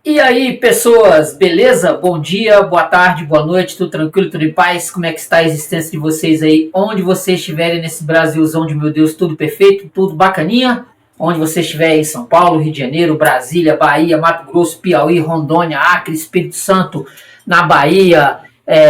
E aí, pessoas, beleza? Bom dia, boa tarde, boa noite, tudo tranquilo, tudo em paz? Como é que está a existência de vocês aí? Onde vocês estiverem nesse Brasilzão de meu Deus, tudo perfeito, tudo bacaninha? Onde você estiver aí, São Paulo, Rio de Janeiro, Brasília, Bahia, Mato Grosso, Piauí, Rondônia, Acre, Espírito Santo, na Bahia,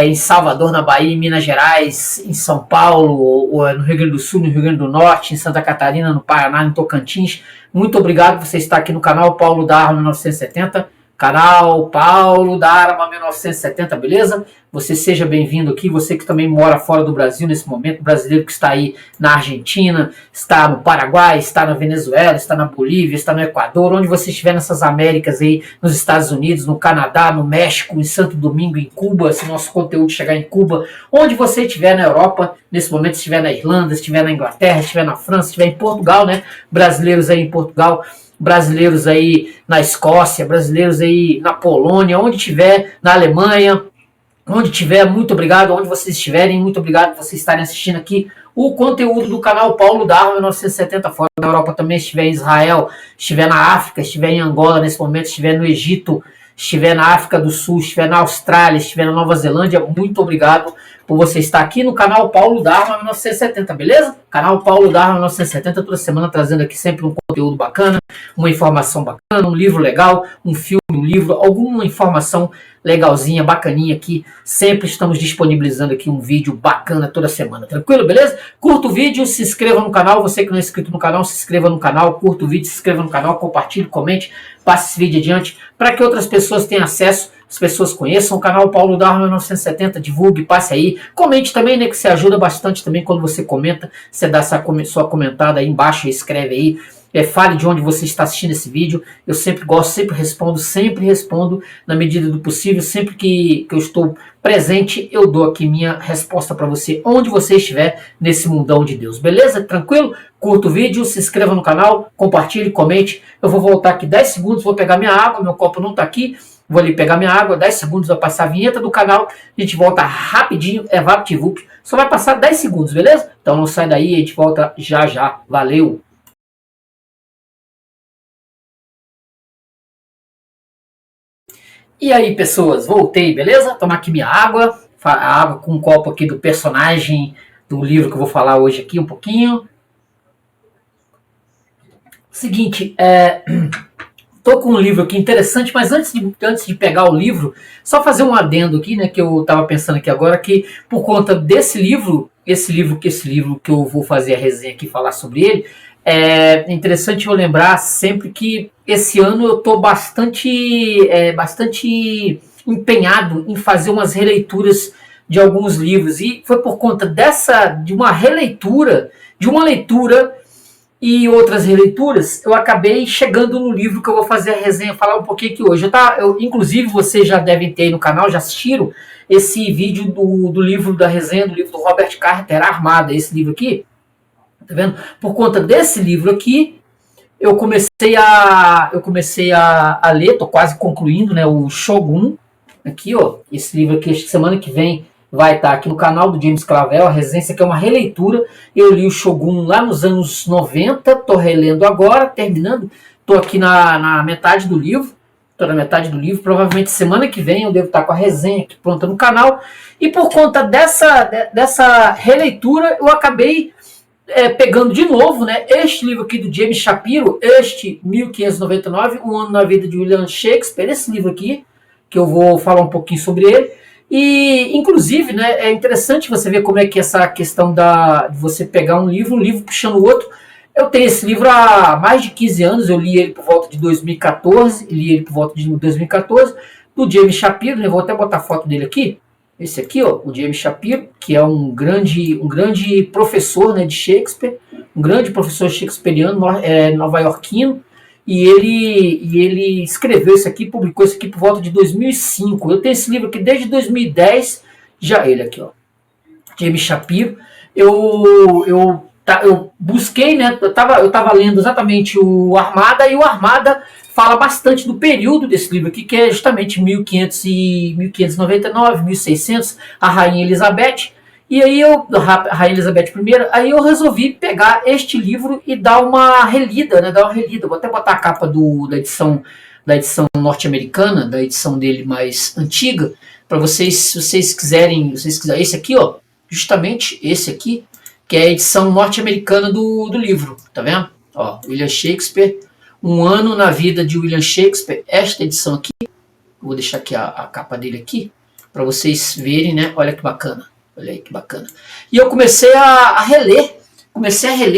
em Salvador, na Bahia, em Minas Gerais, em São Paulo, ou no Rio Grande do Sul, no Rio Grande do Norte, em Santa Catarina, no Paraná, em Tocantins. Muito obrigado por você estar aqui no canal Paulo da Arma 1970. Canal Paulo da Arma 1970, beleza? Você seja bem-vindo aqui, você que também mora fora do Brasil nesse momento, brasileiro que está aí na Argentina, está no Paraguai, está na Venezuela, está na Bolívia, está no Equador, onde você estiver nessas Américas aí, nos Estados Unidos, no Canadá, no México, em Santo Domingo, em Cuba, se nosso conteúdo chegar em Cuba, onde você estiver na Europa, nesse momento estiver na Irlanda, estiver na Inglaterra, estiver na França, estiver em Portugal, né? Brasileiros aí em Portugal, brasileiros aí na Escócia, brasileiros aí na Polônia, onde tiver, na Alemanha, onde tiver, muito obrigado, onde vocês estiverem, muito obrigado por vocês estarem assistindo aqui o conteúdo do canal Paulo da Arma 1970, fora da Europa também, estiver em Israel, estiver na África, estiver em Angola nesse momento, estiver no Egito, estiver na África do Sul, estiver na Austrália, estiver na Nova Zelândia, muito obrigado por você estar aqui no canal Paulo da Arma 1970, beleza? Canal Paulo da Arma 1970, toda semana trazendo aqui sempre um conteúdo bacana, uma informação bacana, um livro legal, um filme, um livro, alguma informação legalzinha, bacaninha aqui. Sempre estamos disponibilizando aqui um vídeo bacana toda semana, tranquilo, beleza? Curta o vídeo, se inscreva no canal, você que não é inscrito no canal, se inscreva no canal, curta o vídeo, se inscreva no canal, compartilhe, comente, passe esse vídeo adiante para que outras pessoas tenham acesso, as pessoas conheçam o canal Paulo da Arma 1970, divulgue, passe aí, comente também, né, que você ajuda bastante também quando você comenta, você dá sua comentada aí embaixo, escreve aí, fale de onde você está assistindo esse vídeo. Eu sempre gosto, sempre respondo na medida do possível. Sempre que eu estou presente, eu dou aqui minha resposta para você, onde você estiver nesse mundão de Deus. Beleza? Tranquilo? Curta o vídeo, se inscreva no canal, compartilhe, comente. Eu vou voltar aqui 10 segundos, vou pegar minha água, meu copo não está aqui. Vou ali pegar minha água, 10 segundos, vai passar a vinheta do canal, a gente volta rapidinho, VaptVup, só vai passar 10 segundos, beleza? Então não sai daí, a gente volta já já. Valeu! E aí, pessoas, voltei, beleza? Tomar aqui minha água, a água com um copo aqui do personagem do livro que eu vou falar hoje aqui um pouquinho. Seguinte, tô com um livro aqui interessante, mas antes de pegar o livro, só fazer um adendo aqui, né, que eu tava pensando aqui agora, que por conta desse livro, esse livro que eu vou fazer a resenha aqui, falar sobre ele, é interessante eu lembrar sempre que esse ano eu estou bastante empenhado em fazer umas releituras de alguns livros. E foi por conta de uma releitura, de uma leitura e outras releituras, eu acabei chegando no livro que eu vou fazer a resenha, falar um pouquinho aqui hoje. Inclusive, vocês já devem ter aí no canal, já assistiram esse vídeo do livro da resenha, do livro do Robert Carter, Armada, esse livro aqui. Tá vendo? Por conta desse livro aqui, eu comecei a ler, tô quase concluindo, né, o Shogun, aqui, ó, esse livro aqui, semana que vem vai estar aqui no canal do James Clavell, a resenha, que é uma releitura. Eu li o Shogun lá nos anos 90, tô relendo agora, terminando, tô aqui na metade do livro, provavelmente semana que vem eu devo estar com a resenha aqui pronta no canal, e por conta dessa releitura, eu acabei pegando de novo, né, este livro aqui do James Shapiro, 1599, Um Ano na Vida de William Shakespeare, esse livro aqui, que eu vou falar um pouquinho sobre ele. E, inclusive, né, é interessante você ver como é que essa questão de você pegar um livro puxando o outro. Eu tenho esse livro há mais de 15 anos, eu li ele por volta de 2014, do James Shapiro, né, vou até botar a foto dele aqui. Esse aqui, ó, o James Shapiro, que é um grande professor, né, de Shakespeare, um grande professor shakespeariano, nova-iorquino, e ele escreveu isso aqui, publicou isso aqui por volta de 2005. Eu tenho esse livro aqui desde 2010, já ele aqui, ó, James Shapiro. Eu busquei, né, eu tava lendo exatamente o Armada, e o Armada fala bastante do período desse livro aqui, que é justamente 1599, 1600, a Rainha Elizabeth. E aí a Rainha Elizabeth I, aí eu resolvi pegar este livro e dar uma relida, né? Vou até botar a capa da edição da edição norte-americana, da edição dele mais antiga, para vocês, se vocês quiserem, esse aqui, ó, justamente esse aqui, que é a edição norte-americana do livro, tá vendo? Ó, William Shakespeare, Um Ano na Vida de William Shakespeare, esta edição aqui, vou deixar aqui a capa dele aqui, para vocês verem, né? Olha que bacana, olha aí que bacana. E eu comecei a reler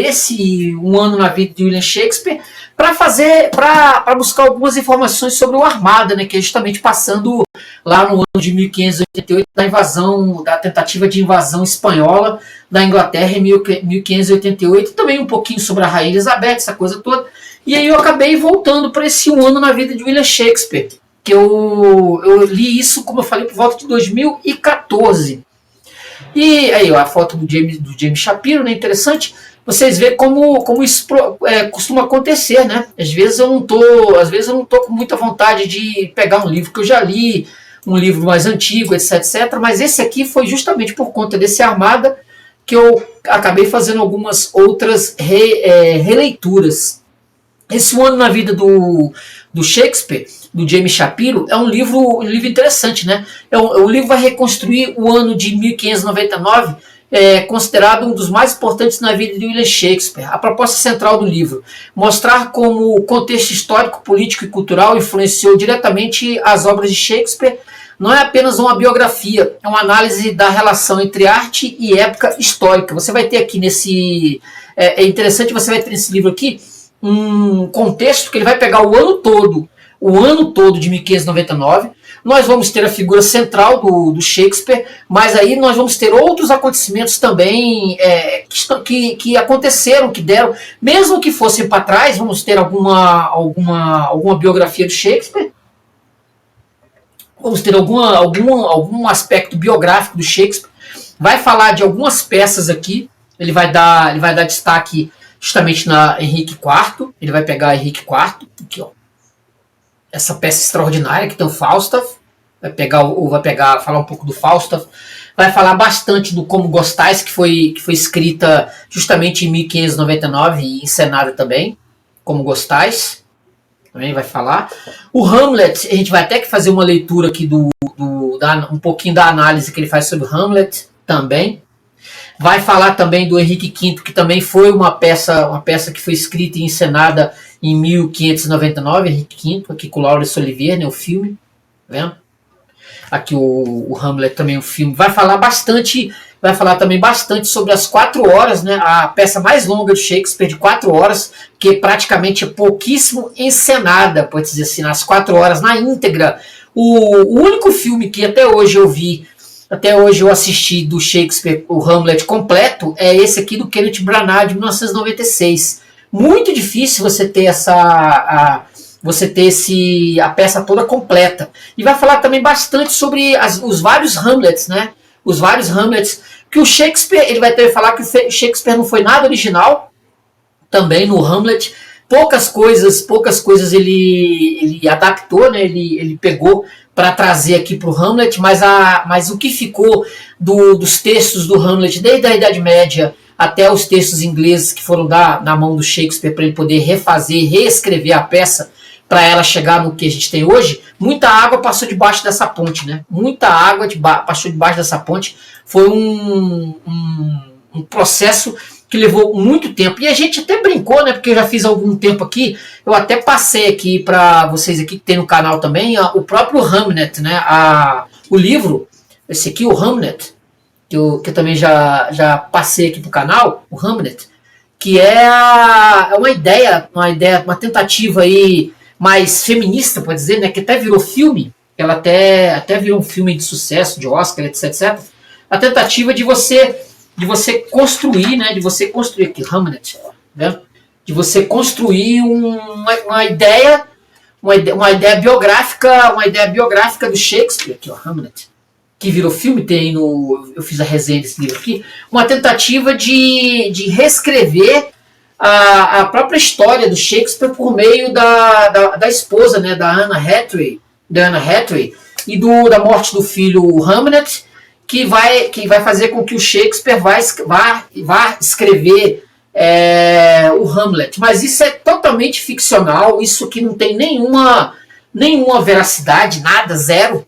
esse Um Ano na Vida de William Shakespeare para buscar algumas informações sobre o Armada, né, que é justamente passando lá no ano de 1588 da tentativa de invasão espanhola da Inglaterra em 1588, também um pouquinho sobre a Rainha Elizabeth, essa coisa toda. E aí eu acabei voltando para esse Um Ano na Vida de William Shakespeare, que eu li isso, como eu falei, por volta de 2014. E aí, ó, a foto do James Shapiro, né, interessante. Vocês veem como isso costuma acontecer, né? Às vezes eu não tô com muita vontade de pegar um livro que eu já li, um livro mais antigo, etc. Mas esse aqui foi justamente por conta desse Armada que eu acabei fazendo algumas outras releituras. Esse Um Ano na Vida do Shakespeare, do James Shapiro, é um livro interessante, né? O livro vai reconstruir o ano de 1599, considerado um dos mais importantes na vida de William Shakespeare. A proposta central do livro: mostrar como o contexto histórico, político e cultural influenciou diretamente as obras de Shakespeare. Não é apenas uma biografia, é uma análise da relação entre arte e época histórica. Você vai ter aqui nesse... É interessante, você vai ter nesse livro aqui um contexto que ele vai pegar o ano todo de 1599. Nós vamos ter a figura central do Shakespeare, mas aí nós vamos ter outros acontecimentos também que aconteceram, que deram, mesmo que fossem para trás, vamos ter alguma biografia do Shakespeare, vamos ter algum aspecto biográfico do Shakespeare, vai falar de algumas peças aqui, ele vai dar destaque justamente na Henrique IV, ele vai pegar Henrique IV, aqui ó, essa peça extraordinária que tem o Falstaff, falar um pouco do Falstaff, vai falar bastante do Como Gostais, que foi escrita justamente em 1599 e encenada também, Como Gostais, também vai falar. O Hamlet, a gente vai até que fazer uma leitura aqui um pouquinho da análise que ele faz sobre Hamlet também. Vai falar também do Henrique V, que também foi uma peça que foi escrita e encenada em 1599, Henrique V, aqui com Laurence Olivier, né, o filme, tá vendo? Aqui o Hamlet também, o filme. Vai falar também bastante sobre as 4 horas, né, a peça mais longa de Shakespeare, de 4 horas, que praticamente é pouquíssimo encenada, pode dizer assim, nas 4 horas, na íntegra. O único filme que até hoje eu assisti do Shakespeare, o Hamlet completo, é esse aqui do Kenneth Branagh, de 1996. Muito difícil você ter a peça toda completa. E vai falar também bastante sobre os vários Hamlets, né? Os vários Hamlets, que o Shakespeare, ele vai ter que falar que o Shakespeare não foi nada original, também no Hamlet. Poucas coisas ele adaptou, né? Ele pegou para trazer aqui para o Hamlet, mas o que ficou dos textos do Hamlet, desde a Idade Média até os textos ingleses que foram na mão do Shakespeare para ele poder reescrever a peça para ela chegar no que a gente tem hoje, muita água passou debaixo dessa ponte, né? Muita água passou debaixo dessa ponte. Foi um processo que levou muito tempo. E a gente até brincou, né? Porque eu já fiz algum tempo aqui. Eu até passei aqui para vocês aqui que tem no canal também o próprio Hamlet, né? O livro, esse aqui, o Hamlet, que eu também já passei aqui pro canal, o Hamlet, que é uma tentativa aí mais feminista, pode dizer, né? Que até virou filme. Ela até virou um filme de sucesso, de Oscar, etc. A tentativa de você construir, né? De você construir aqui, Hamlet, né? De você construir uma ideia biográfica do Shakespeare, aqui, ó, Hamlet, que virou filme, eu fiz a resenha desse livro aqui, uma tentativa de reescrever a própria história do Shakespeare por meio da esposa, né, da Anna Hathaway, e da morte do filho Hamlet, que vai fazer com que o Shakespeare vá escrever o Hamlet. Mas isso é totalmente ficcional, isso que não tem nenhuma nenhuma veracidade, nada, zero.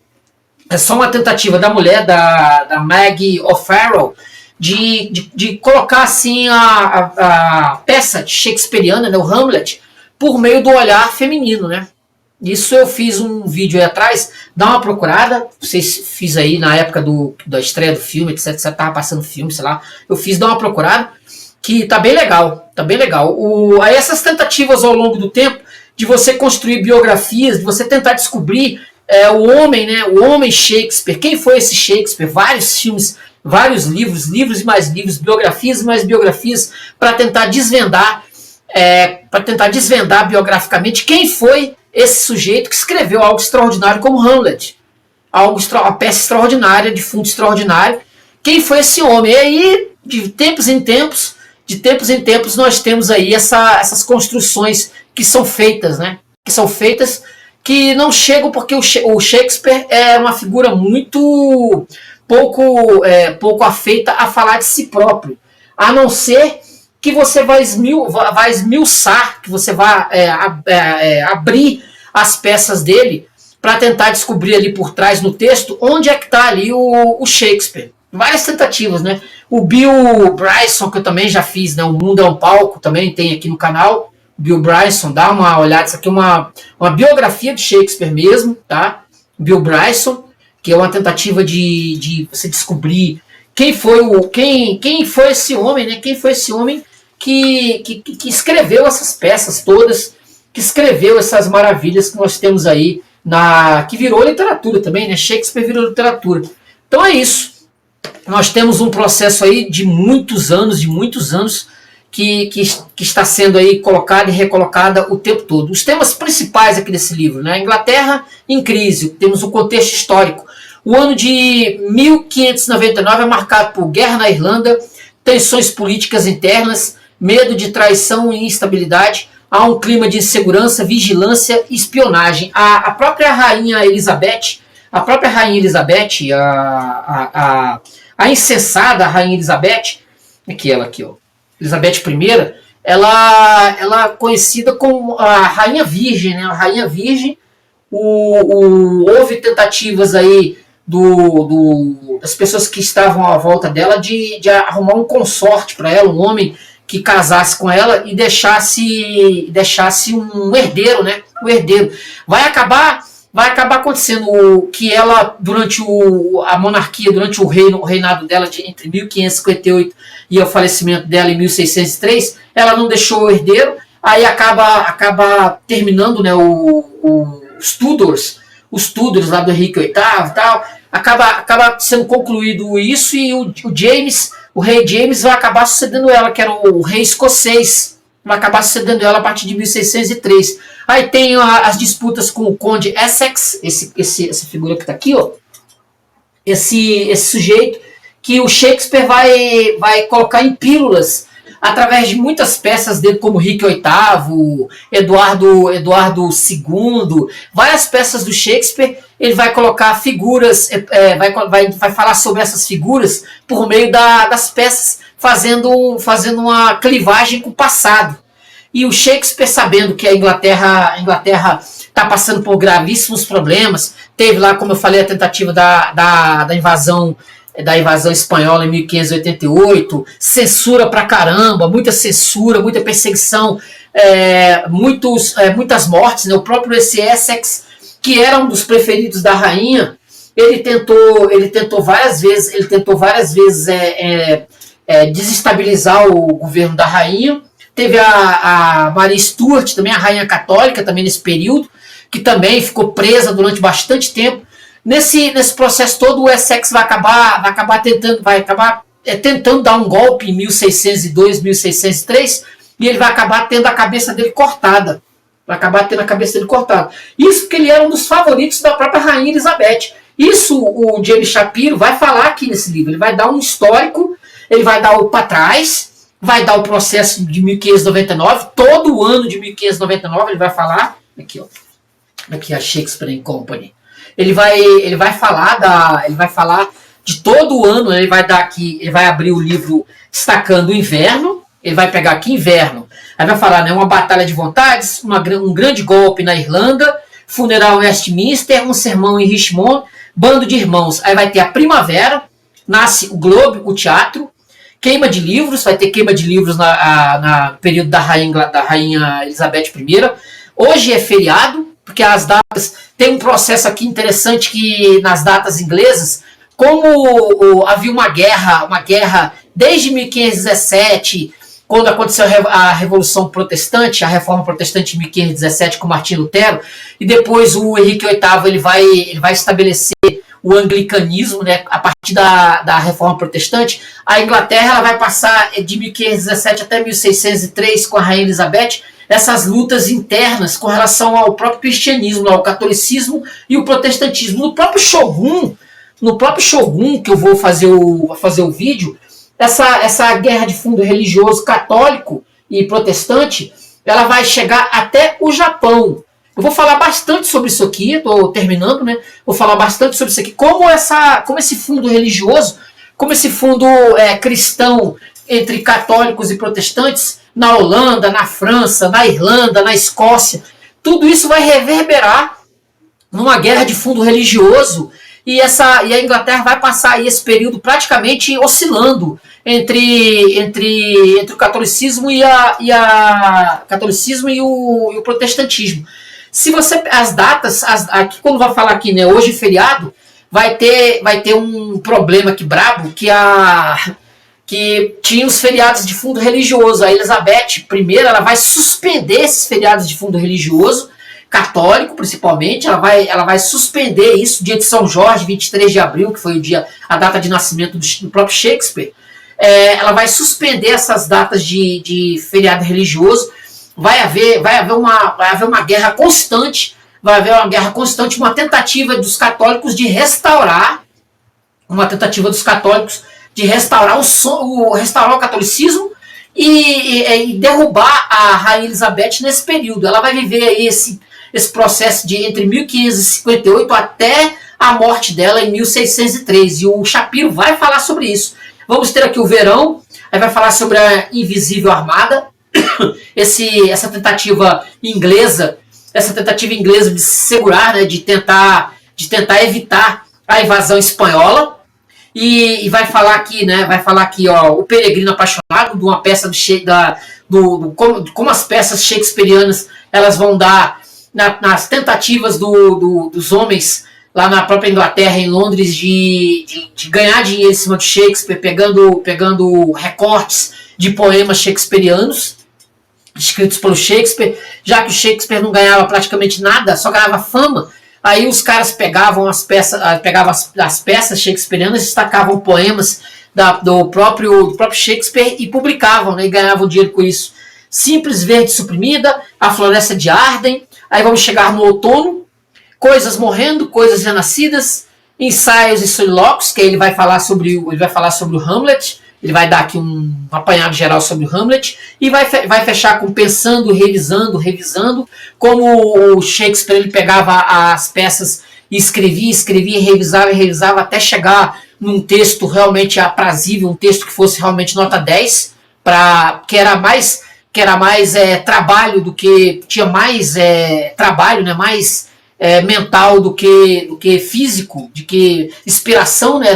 É só uma tentativa da mulher, da Maggie O'Farrell, de colocar assim a peça shakespeariana, né, o Hamlet, por meio do olhar feminino, né? Isso eu fiz um vídeo aí atrás, dá uma procurada, vocês fiz aí na época da estreia do filme, etc, você tava passando filme, sei lá, eu fiz, dá uma procurada, que tá bem legal, tá bem legal. Aí essas tentativas ao longo do tempo, de você construir biografias, de você tentar descobrir o homem, né, o homem Shakespeare, quem foi esse Shakespeare, vários filmes, vários livros, livros e mais livros, biografias e mais biografias, para tentar desvendar biograficamente quem foi esse sujeito que escreveu algo extraordinário como Hamlet. Uma peça extraordinária, de fundo extraordinário. Quem foi esse homem? E aí, de tempos em tempos, nós temos aí essas construções que são feitas, né? Que não chegam porque o Shakespeare é uma figura muito pouco afeita a falar de si próprio. A não ser que você vai esmiuçar, que você vai abrir as peças dele para tentar descobrir ali por trás no texto onde é que está ali o Shakespeare. Várias tentativas, né? O Bill Bryson, que eu também já fiz, né? O Mundo é um Palco, também tem aqui no canal. Bill Bryson, dá uma olhada, isso aqui é uma biografia de Shakespeare mesmo, tá? Bill Bryson, que é uma tentativa de você descobrir quem foi esse homem, né? Quem foi esse homem que escreveu essas peças todas, que escreveu essas maravilhas que nós temos aí, que virou literatura também, né? Shakespeare virou literatura. Então é isso. Nós temos um processo aí de muitos anos, que está sendo aí colocada e recolocada o tempo todo. Os temas principais aqui desse livro, né? Inglaterra em crise, temos o contexto histórico. O ano de 1599 é marcado por guerra na Irlanda, tensões políticas internas, medo de traição e instabilidade. Há um clima de insegurança, vigilância e espionagem. A própria rainha Elizabeth, a insensada rainha Elizabeth, aqui, ó, Elizabeth I, ela é conhecida como a rainha virgem, né? A rainha virgem. Houve tentativas aí das pessoas que estavam à volta dela de arrumar um consorte para ela, um homem que casasse com ela e deixasse um herdeiro, né? O herdeiro. Vai acabar acontecendo que ela, durante a monarquia, durante o reinado dela entre 1558 e o falecimento dela em 1603, ela não deixou o herdeiro, aí acaba terminando, né, os Tudors lá do Henrique VIII e tal, acaba sendo concluído isso, e o rei James vai acabar sucedendo ela, que era o rei escocês, vai acabar sucedendo ela a partir de 1603. Aí tem as disputas com o Conde Essex, essa figura que está aqui, ó, esse sujeito que o Shakespeare vai colocar em pílulas através de muitas peças dele, como Henrique VIII, Eduardo II, várias peças do Shakespeare. Ele vai colocar figuras, vai falar sobre essas figuras por meio das peças, fazendo uma clivagem com o passado. E o Shakespeare, sabendo que a Inglaterra está passando por gravíssimos problemas, teve lá, como eu falei, a tentativa da invasão espanhola em 1588, censura pra caramba, muita censura, muita perseguição, muitas mortes, né? O próprio esse Essex, que era um dos preferidos da rainha, ele tentou várias vezes desestabilizar o governo da rainha. Teve a Maria Stuart, também a rainha católica, também nesse período, que também ficou presa durante bastante tempo. Nesse processo todo, o Essex vai acabar tentando dar um golpe em 1602, 1603, e ele vai acabar tendo a cabeça dele cortada. Isso porque ele era um dos favoritos da própria rainha Elizabeth. Isso o James Shapiro vai falar aqui nesse livro. Ele vai dar um histórico, ele vai dar o para trás, vai dar o processo de 1599, todo o ano de 1599 ele vai falar. Aqui a Shakespeare & Company. Ele vai falar de todo o ano. Ele vai abrir o livro destacando o inverno. Ele vai pegar aqui inverno. Aí vai falar, né, uma batalha de vontades, um grande golpe na Irlanda, funeral em Westminster, um sermão em Richmond, bando de irmãos. Aí vai ter a primavera, nasce o Globe, o teatro, queima de livros, vai ter queima de livros no período da rainha Elizabeth I. Hoje é feriado, porque as datas, tem um processo aqui interessante que nas datas inglesas, como havia uma guerra desde 1517, quando aconteceu a Revolução Protestante, a Reforma Protestante em 1517 com Martim Lutero, e depois o Henrique VIII ele vai estabelecer o anglicanismo, né, a partir da Reforma Protestante. A Inglaterra ela vai passar de 1517 até 1603 com a Rainha Elizabeth, essas lutas internas com relação ao próprio cristianismo, ao catolicismo e o protestantismo. No próprio Shogun, que eu vou fazer o vídeo, essa guerra de fundo religioso católico e protestante, ela vai chegar até o Japão. Eu vou falar bastante sobre isso aqui, estou terminando, né? Vou falar bastante sobre isso aqui, como esse fundo religioso, como esse fundo cristão entre católicos e protestantes, na Holanda, na França, na Irlanda, na Escócia, tudo isso vai reverberar numa guerra de fundo religioso, e a Inglaterra vai passar aí esse período praticamente oscilando entre o catolicismo e o protestantismo. Se você as datas, aqui quando vai falar aqui, né, hoje feriado, vai ter um problema aqui brabo que tinha os feriados de fundo religioso. A Elizabeth I, ela vai suspender esses feriados de fundo religioso, católico principalmente, ela vai suspender isso, dia de São Jorge, 23 de abril, que foi a data de nascimento do próprio Shakespeare. Ela vai suspender essas datas de feriado religioso. Vai haver uma guerra constante, uma tentativa dos católicos de restaurar restaurar o catolicismo e derrubar a Rainha Elizabeth nesse período. Ela vai viver aí esse processo entre 1558 até a morte dela em 1603. E o Shapiro vai falar sobre isso. Vamos ter aqui o Verão, aí vai falar sobre a Invisível Armada, essa tentativa inglesa de se segurar, né, de tentar evitar a invasão espanhola. E vai falar aqui, né? Ó, O Peregrino Apaixonado, de uma peça como as peças shakespearianas elas vão dar nas tentativas dos homens lá na própria Inglaterra, em Londres, de ganhar dinheiro em cima de Shakespeare, pegando recortes de poemas shakespearianos escritos pelo Shakespeare, já que o Shakespeare não ganhava praticamente nada, só ganhava fama. Aí os caras pegavam as peças shakespearianas, destacavam poemas do próprio Shakespeare e publicavam, né, e ganhavam dinheiro com isso. Simples Verde Suprimida, A Floresta de Arden, aí vamos chegar no outono, Coisas Morrendo, Coisas Renascidas, Ensaios e Solilóquios, que aí ele vai falar sobre o Hamlet, ele vai dar aqui um apanhado geral sobre o Hamlet, e vai fechar com Pensando, Revisando, como o Shakespeare ele pegava as peças e escrevia, revisava, até chegar num texto realmente aprazível, um texto que fosse realmente nota 10, que era mais trabalho do que... tinha mais trabalho, né, mais mental do que físico, de que inspiração, né,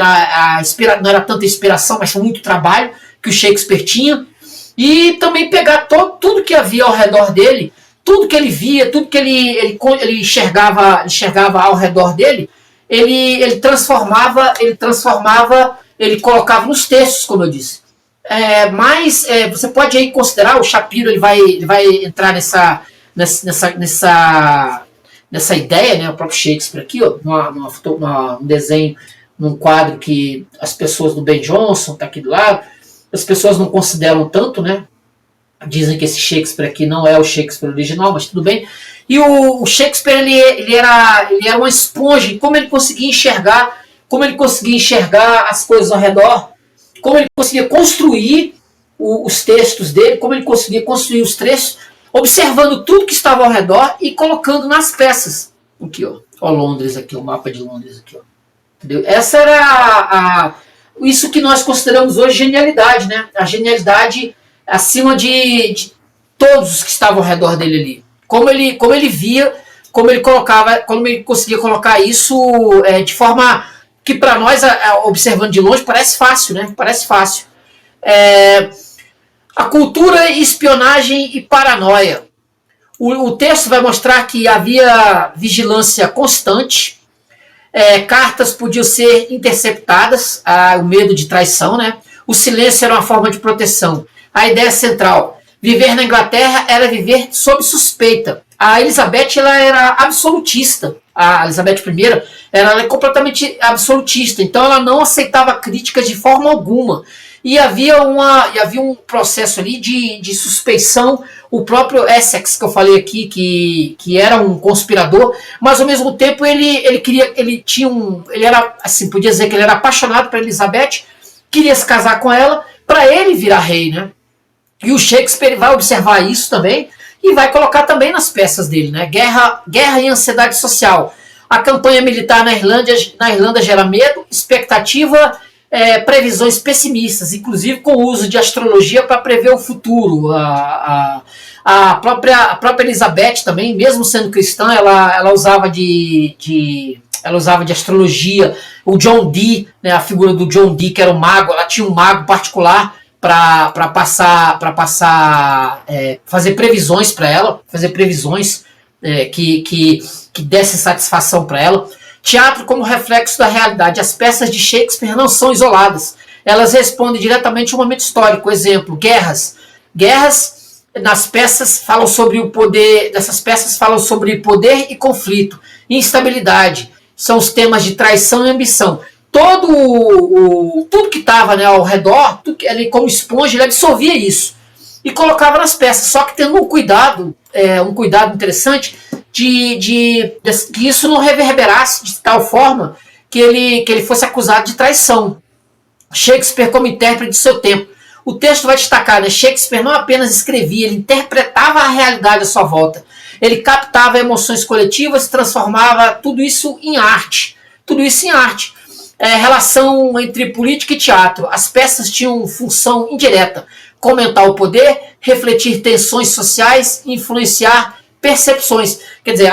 não era tanta inspiração, mas foi muito trabalho que o Shakespeare tinha. E também pegar tudo que havia ao redor dele, tudo que ele via, tudo que ele enxergava ao redor dele, ele transformava, ele colocava nos textos, como eu disse. Mas você pode aí considerar, o Shapiro ele vai entrar nessa ideia, né, o próprio Shakespeare aqui, ó, um desenho, num quadro que as pessoas do Ben Jonson, tá aqui do lado, as pessoas não consideram tanto, né, dizem que esse Shakespeare aqui não é o Shakespeare original, mas tudo bem. E o Shakespeare ele era uma esponja, e como ele conseguia enxergar as coisas ao redor, como ele conseguia construir os textos dele, como ele conseguia construir os trechos, observando tudo que estava ao redor e colocando nas peças. Aqui, ó. Ó, Londres aqui, o mapa de Londres aqui, ó. Entendeu? Essa era isso que nós consideramos hoje genialidade, né? A genialidade acima de todos os que estavam ao redor dele ali. Como ele via como ele conseguia colocar isso de forma que para nós, observando de longe, parece fácil, né? Parece fácil. A cultura, espionagem e paranoia. O texto vai mostrar que havia vigilância constante, cartas podiam ser interceptadas, o medo de traição, né? O silêncio era uma forma de proteção. A ideia central, viver na Inglaterra era viver sob suspeita. A Elizabeth ela era absolutista. A Elizabeth I ela é completamente absolutista, então ela não aceitava críticas de forma alguma. E havia um processo ali de suspeição. O próprio Essex, que eu falei aqui, que era um conspirador, mas ao mesmo tempo ele era, assim, podia dizer que ele era apaixonado por Elizabeth, queria se casar com ela, para ele virar rei, né? E o Shakespeare vai observar isso também, e vai colocar também nas peças dele, né? Guerra e ansiedade social. A campanha militar na Irlanda gera medo, expectativa, previsões pessimistas, inclusive com o uso de astrologia para prever o futuro. A própria Elizabeth também, mesmo sendo cristã, ela usava de astrologia. O John Dee, né, a figura do John Dee, que era um mago, ela tinha um mago particular para fazer previsões para ela, fazer previsões que dessem satisfação para ela. Teatro como reflexo da realidade. As peças de Shakespeare não são isoladas. Elas respondem diretamente ao momento histórico. Exemplo, guerras. Guerras nas peças falam sobre o poder. Dessas peças falam sobre poder e conflito. Instabilidade. São os temas de traição e ambição. Tudo que estava, né, ao redor, ele, como esponja, ele absorvia isso e colocava nas peças. Só que tendo um cuidado interessante que isso não reverberasse de tal forma que ele fosse acusado de traição. Shakespeare como intérprete de seu tempo. O texto vai destacar, né? Shakespeare não apenas escrevia, ele interpretava a realidade à sua volta. Ele captava emoções coletivas, transformava tudo isso em arte. Relação entre política e teatro. As peças tinham função indireta: comentar o poder, refletir tensões sociais, influenciar percepções. Quer dizer,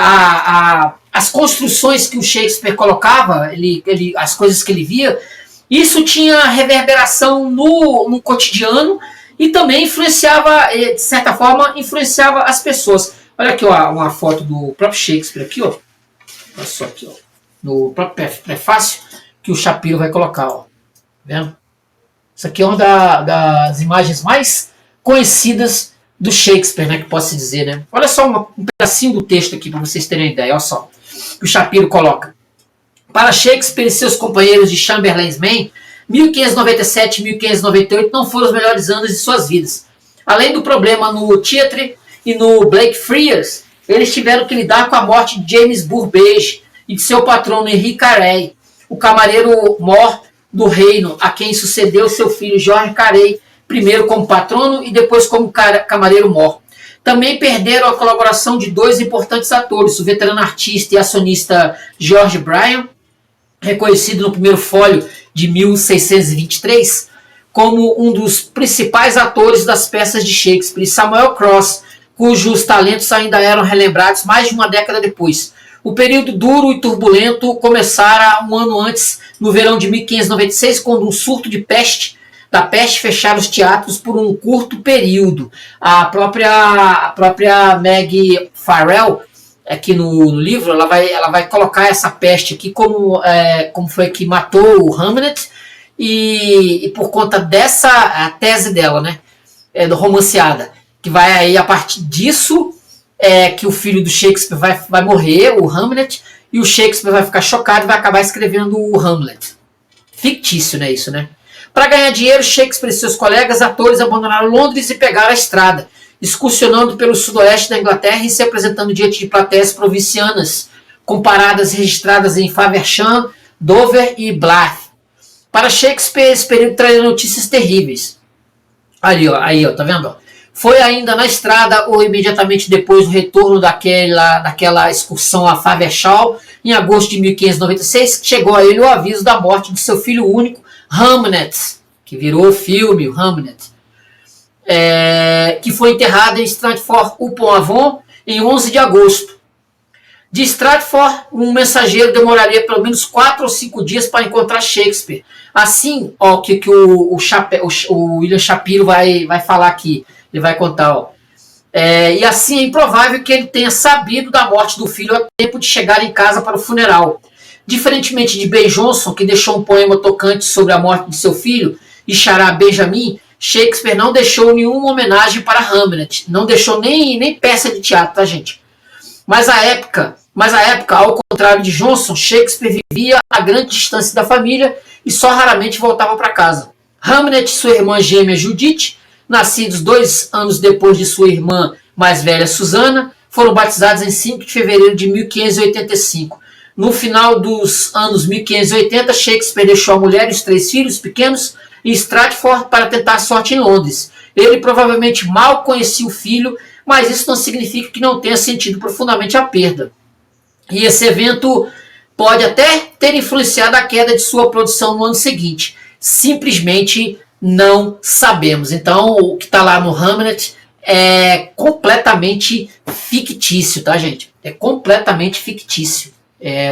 as construções que o Shakespeare colocava, as coisas que ele via, isso tinha reverberação no cotidiano e também influenciava, de certa forma, influenciava as pessoas. Olha aqui, ó, uma foto do próprio Shakespeare aqui, ó. Olha só aqui, ó. No próprio prefácio que o Shapiro vai colocar, ó. Vendo? Isso aqui é uma das imagens mais conhecidas do Shakespeare, né, que posso dizer, né? Olha só um pedacinho do texto aqui para vocês terem ideia, olha só. Que o Shapiro coloca. Para Shakespeare e seus companheiros de Chamberlain's Man, 1597 e 1598 não foram os melhores anos de suas vidas. Além do problema no Theatre e no Blackfriars, eles tiveram que lidar com a morte de James Burbage e de seu patrono Henry Carey, o camareiro mor do reino, a quem sucedeu seu filho George Carey, primeiro como patrono e depois como camareiro mor. Também perderam a colaboração de dois importantes atores, o veterano artista e acionista George Bryan, reconhecido no primeiro fólio de 1623 como um dos principais atores das peças de Shakespeare, e Samuel Cross, cujos talentos ainda eram relembrados mais de uma década depois. O período duro e turbulento começara um ano antes, no verão de 1596, quando um surto da peste fecharam os teatros por um curto período. A própria Meg Farrell, aqui no livro, ela vai colocar essa peste aqui como foi que matou o Hamlet, e por conta dessa a tese dela, né, do romanceada, que vai aí a partir disso que o filho do Shakespeare vai morrer, o Hamlet, e o Shakespeare vai ficar chocado e vai acabar escrevendo o Hamlet. Fictício, né, isso, né? Para ganhar dinheiro, Shakespeare e seus colegas atores abandonaram Londres e pegaram a estrada, excursionando pelo sudoeste da Inglaterra e se apresentando diante de plateias provincianas, com paradas registradas em Faversham, Dover e Bath. Para Shakespeare, esse período traria notícias terríveis. Aí, ó, tá vendo? Ó? Foi ainda na estrada ou imediatamente depois do retorno daquela excursão a Faversham, em agosto de 1596, que chegou a ele o aviso da morte de seu filho único, Hamnet, que virou o filme, o Hamnet, que foi enterrado em Stratford-upon-Avon em 11 de agosto. De Stratford, um mensageiro demoraria pelo menos 4 ou 5 dias para encontrar Shakespeare. Assim, ó, o que o William Shapiro vai falar aqui. Ele vai contar, ó. E assim é improvável que ele tenha sabido da morte do filho a tempo de chegar em casa para o funeral. Diferentemente de Ben Jonson, que deixou um poema tocante sobre a morte de seu filho, e Xará Benjamin, Shakespeare não deixou nenhuma homenagem para Hamlet. Não deixou nem peça de teatro, tá, gente? Mas a época, ao contrário de Jonson, Shakespeare vivia a grande distância da família e só raramente voltava para casa. Hamlet e sua irmã gêmea Judith, nascidos 2 anos depois de sua irmã mais velha Susana, foram batizados em 5 de fevereiro de 1585. No final dos anos 1580, Shakespeare deixou a mulher e os 3 filhos pequenos em Stratford para tentar sorte em Londres. Ele provavelmente mal conhecia o filho, mas isso não significa que não tenha sentido profundamente a perda. E esse evento pode até ter influenciado a queda de sua produção no ano seguinte. Simplesmente não sabemos. Então, o que está lá no Hamlet é completamente fictício, tá, gente? É completamente fictício.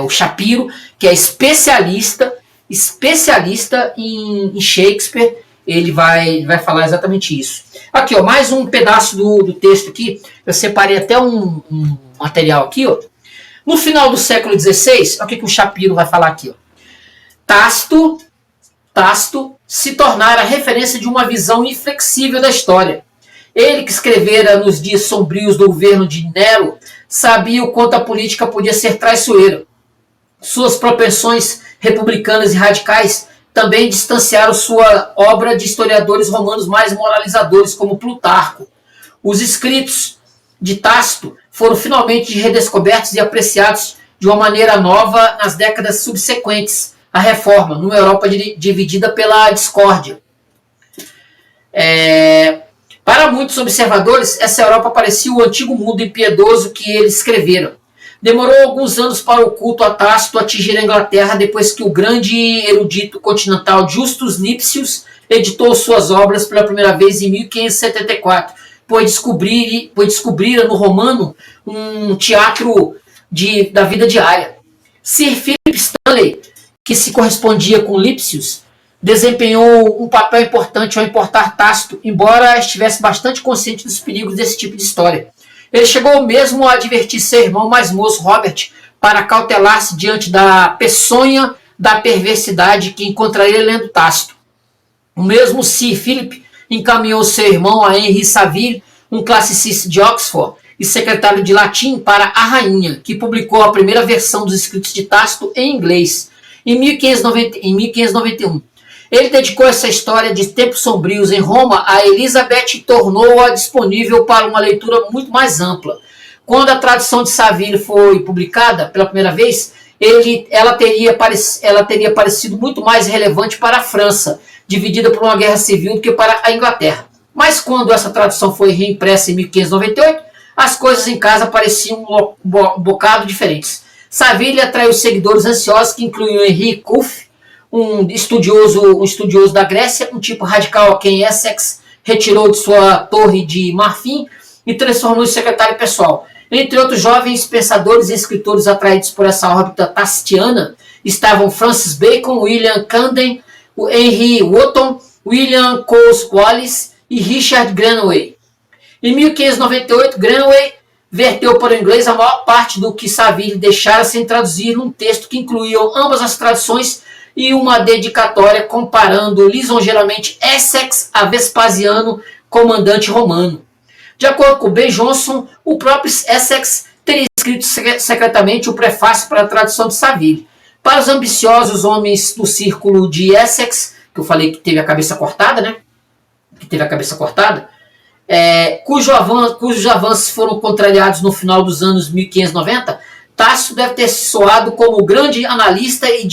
O Shapiro, que é especialista em Shakespeare, ele vai falar exatamente isso. Aqui, ó, mais um pedaço do texto aqui. Eu separei até um material aqui, ó. No final do século XVI, olha o que o Shapiro vai falar aqui, ó. Tácito se tornara a referência de uma visão inflexível da história. Ele, que escrevera nos dias sombrios do governo de Nero, sabia o quanto a política podia ser traiçoeira. Suas propensões republicanas e radicais também distanciaram sua obra de historiadores romanos mais moralizadores, como Plutarco. Os escritos de Tácito foram finalmente redescobertos e apreciados de uma maneira nova nas décadas subsequentes à Reforma, numa Europa dividida pela discórdia. Para muitos observadores, essa Europa parecia o antigo mundo impiedoso que eles escreveram. Demorou alguns anos para o culto a Tácito atingir a Inglaterra depois que o grande erudito continental Justus Lipsius editou suas obras pela primeira vez em 1574, pois descobrira no romano um teatro da vida diária. Sir Philip Stanley, que se correspondia com Lipsius, desempenhou um papel importante ao importar Tácito, embora estivesse bastante consciente dos perigos desse tipo de história. Ele chegou mesmo a advertir seu irmão mais moço, Robert, para cautelar-se diante da peçonha da perversidade que encontraria lendo Tácito. O mesmo Sir Philip encaminhou seu irmão a Henry Saville, um classicista de Oxford e secretário de latim, para a rainha, que publicou a primeira versão dos escritos de Tácito em inglês, em 1591. Ele dedicou essa história de tempos sombrios em Roma a Elizabeth e tornou-a disponível para uma leitura muito mais ampla. Quando a tradução de Saville foi publicada pela primeira vez, ela teria parecido muito mais relevante para a França, dividida por uma guerra civil, do que para a Inglaterra. Mas quando essa tradução foi reimpressa em 1598, as coisas em casa pareciam um bocado diferentes. Saville atraiu seguidores ansiosos que incluíam Henri Cuff, um estudioso da Grécia, um tipo radical a quem Essex retirou de sua torre de marfim e transformou em secretário pessoal. Entre outros jovens pensadores e escritores atraídos por essa órbita tacitiana estavam Francis Bacon, William Camden, Henry Wotton, William Coles Wallace e Richard Grenville. Em 1598, Grenville verteu para o inglês a maior parte do que Saville deixara sem traduzir num texto que incluía ambas as traduções e uma dedicatória comparando lisonjeiramente Essex a Vespasiano, comandante romano. De acordo com Ben Jonson, o próprio Essex teria escrito secretamente o prefácio para a tradução de Saville. Para os ambiciosos homens do círculo de Essex, que eu falei que teve a cabeça cortada, né? Cujos avanços foram contrariados no final dos anos 1590, Tácito deve ter soado como o grande analista e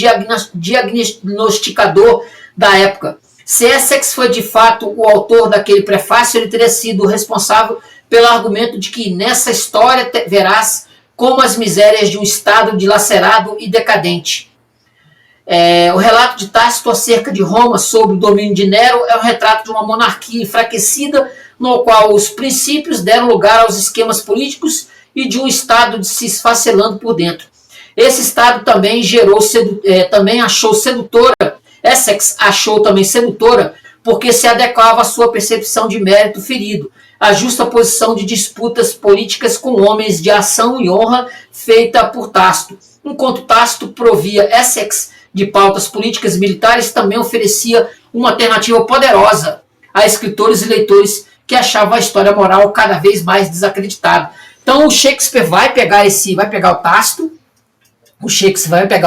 diagnosticador da época. Se Essex foi de fato o autor daquele prefácio, ele teria sido responsável pelo argumento de que nessa história verás como as misérias de um estado dilacerado e decadente. O relato de Tácito acerca de Roma sob o domínio de Nero é um retrato de uma monarquia enfraquecida, no qual os princípios deram lugar aos esquemas políticos e de um Estado se esfacelando por dentro. Esse Estado também também achou sedutora, Essex achou também sedutora, porque se adequava à sua percepção de mérito ferido, a justa posição de disputas políticas com homens de ação e honra feita por Tácito. Enquanto Tácito provia Essex de pautas políticas e militares, também oferecia uma alternativa poderosa a escritores e leitores que achavam a história moral cada vez mais desacreditada. Então o Shakespeare vai pegar o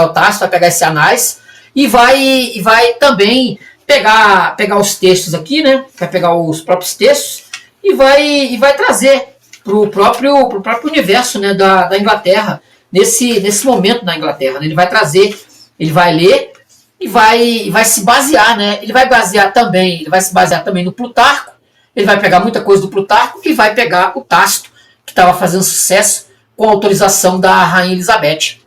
Tácito, vai pegar esse Anais e vai também pegar os textos aqui, né? Vai pegar os próprios textos e vai trazer para o próprio universo, né, da Inglaterra, nesse momento da Inglaterra. Né? Ele vai trazer, ele vai ler e vai se basear, né? Ele vai se basear também no Plutarco, ele vai pegar muita coisa do Plutarco e vai pegar o Tácito, que estava fazendo sucesso com a autorização da Rainha Elizabeth,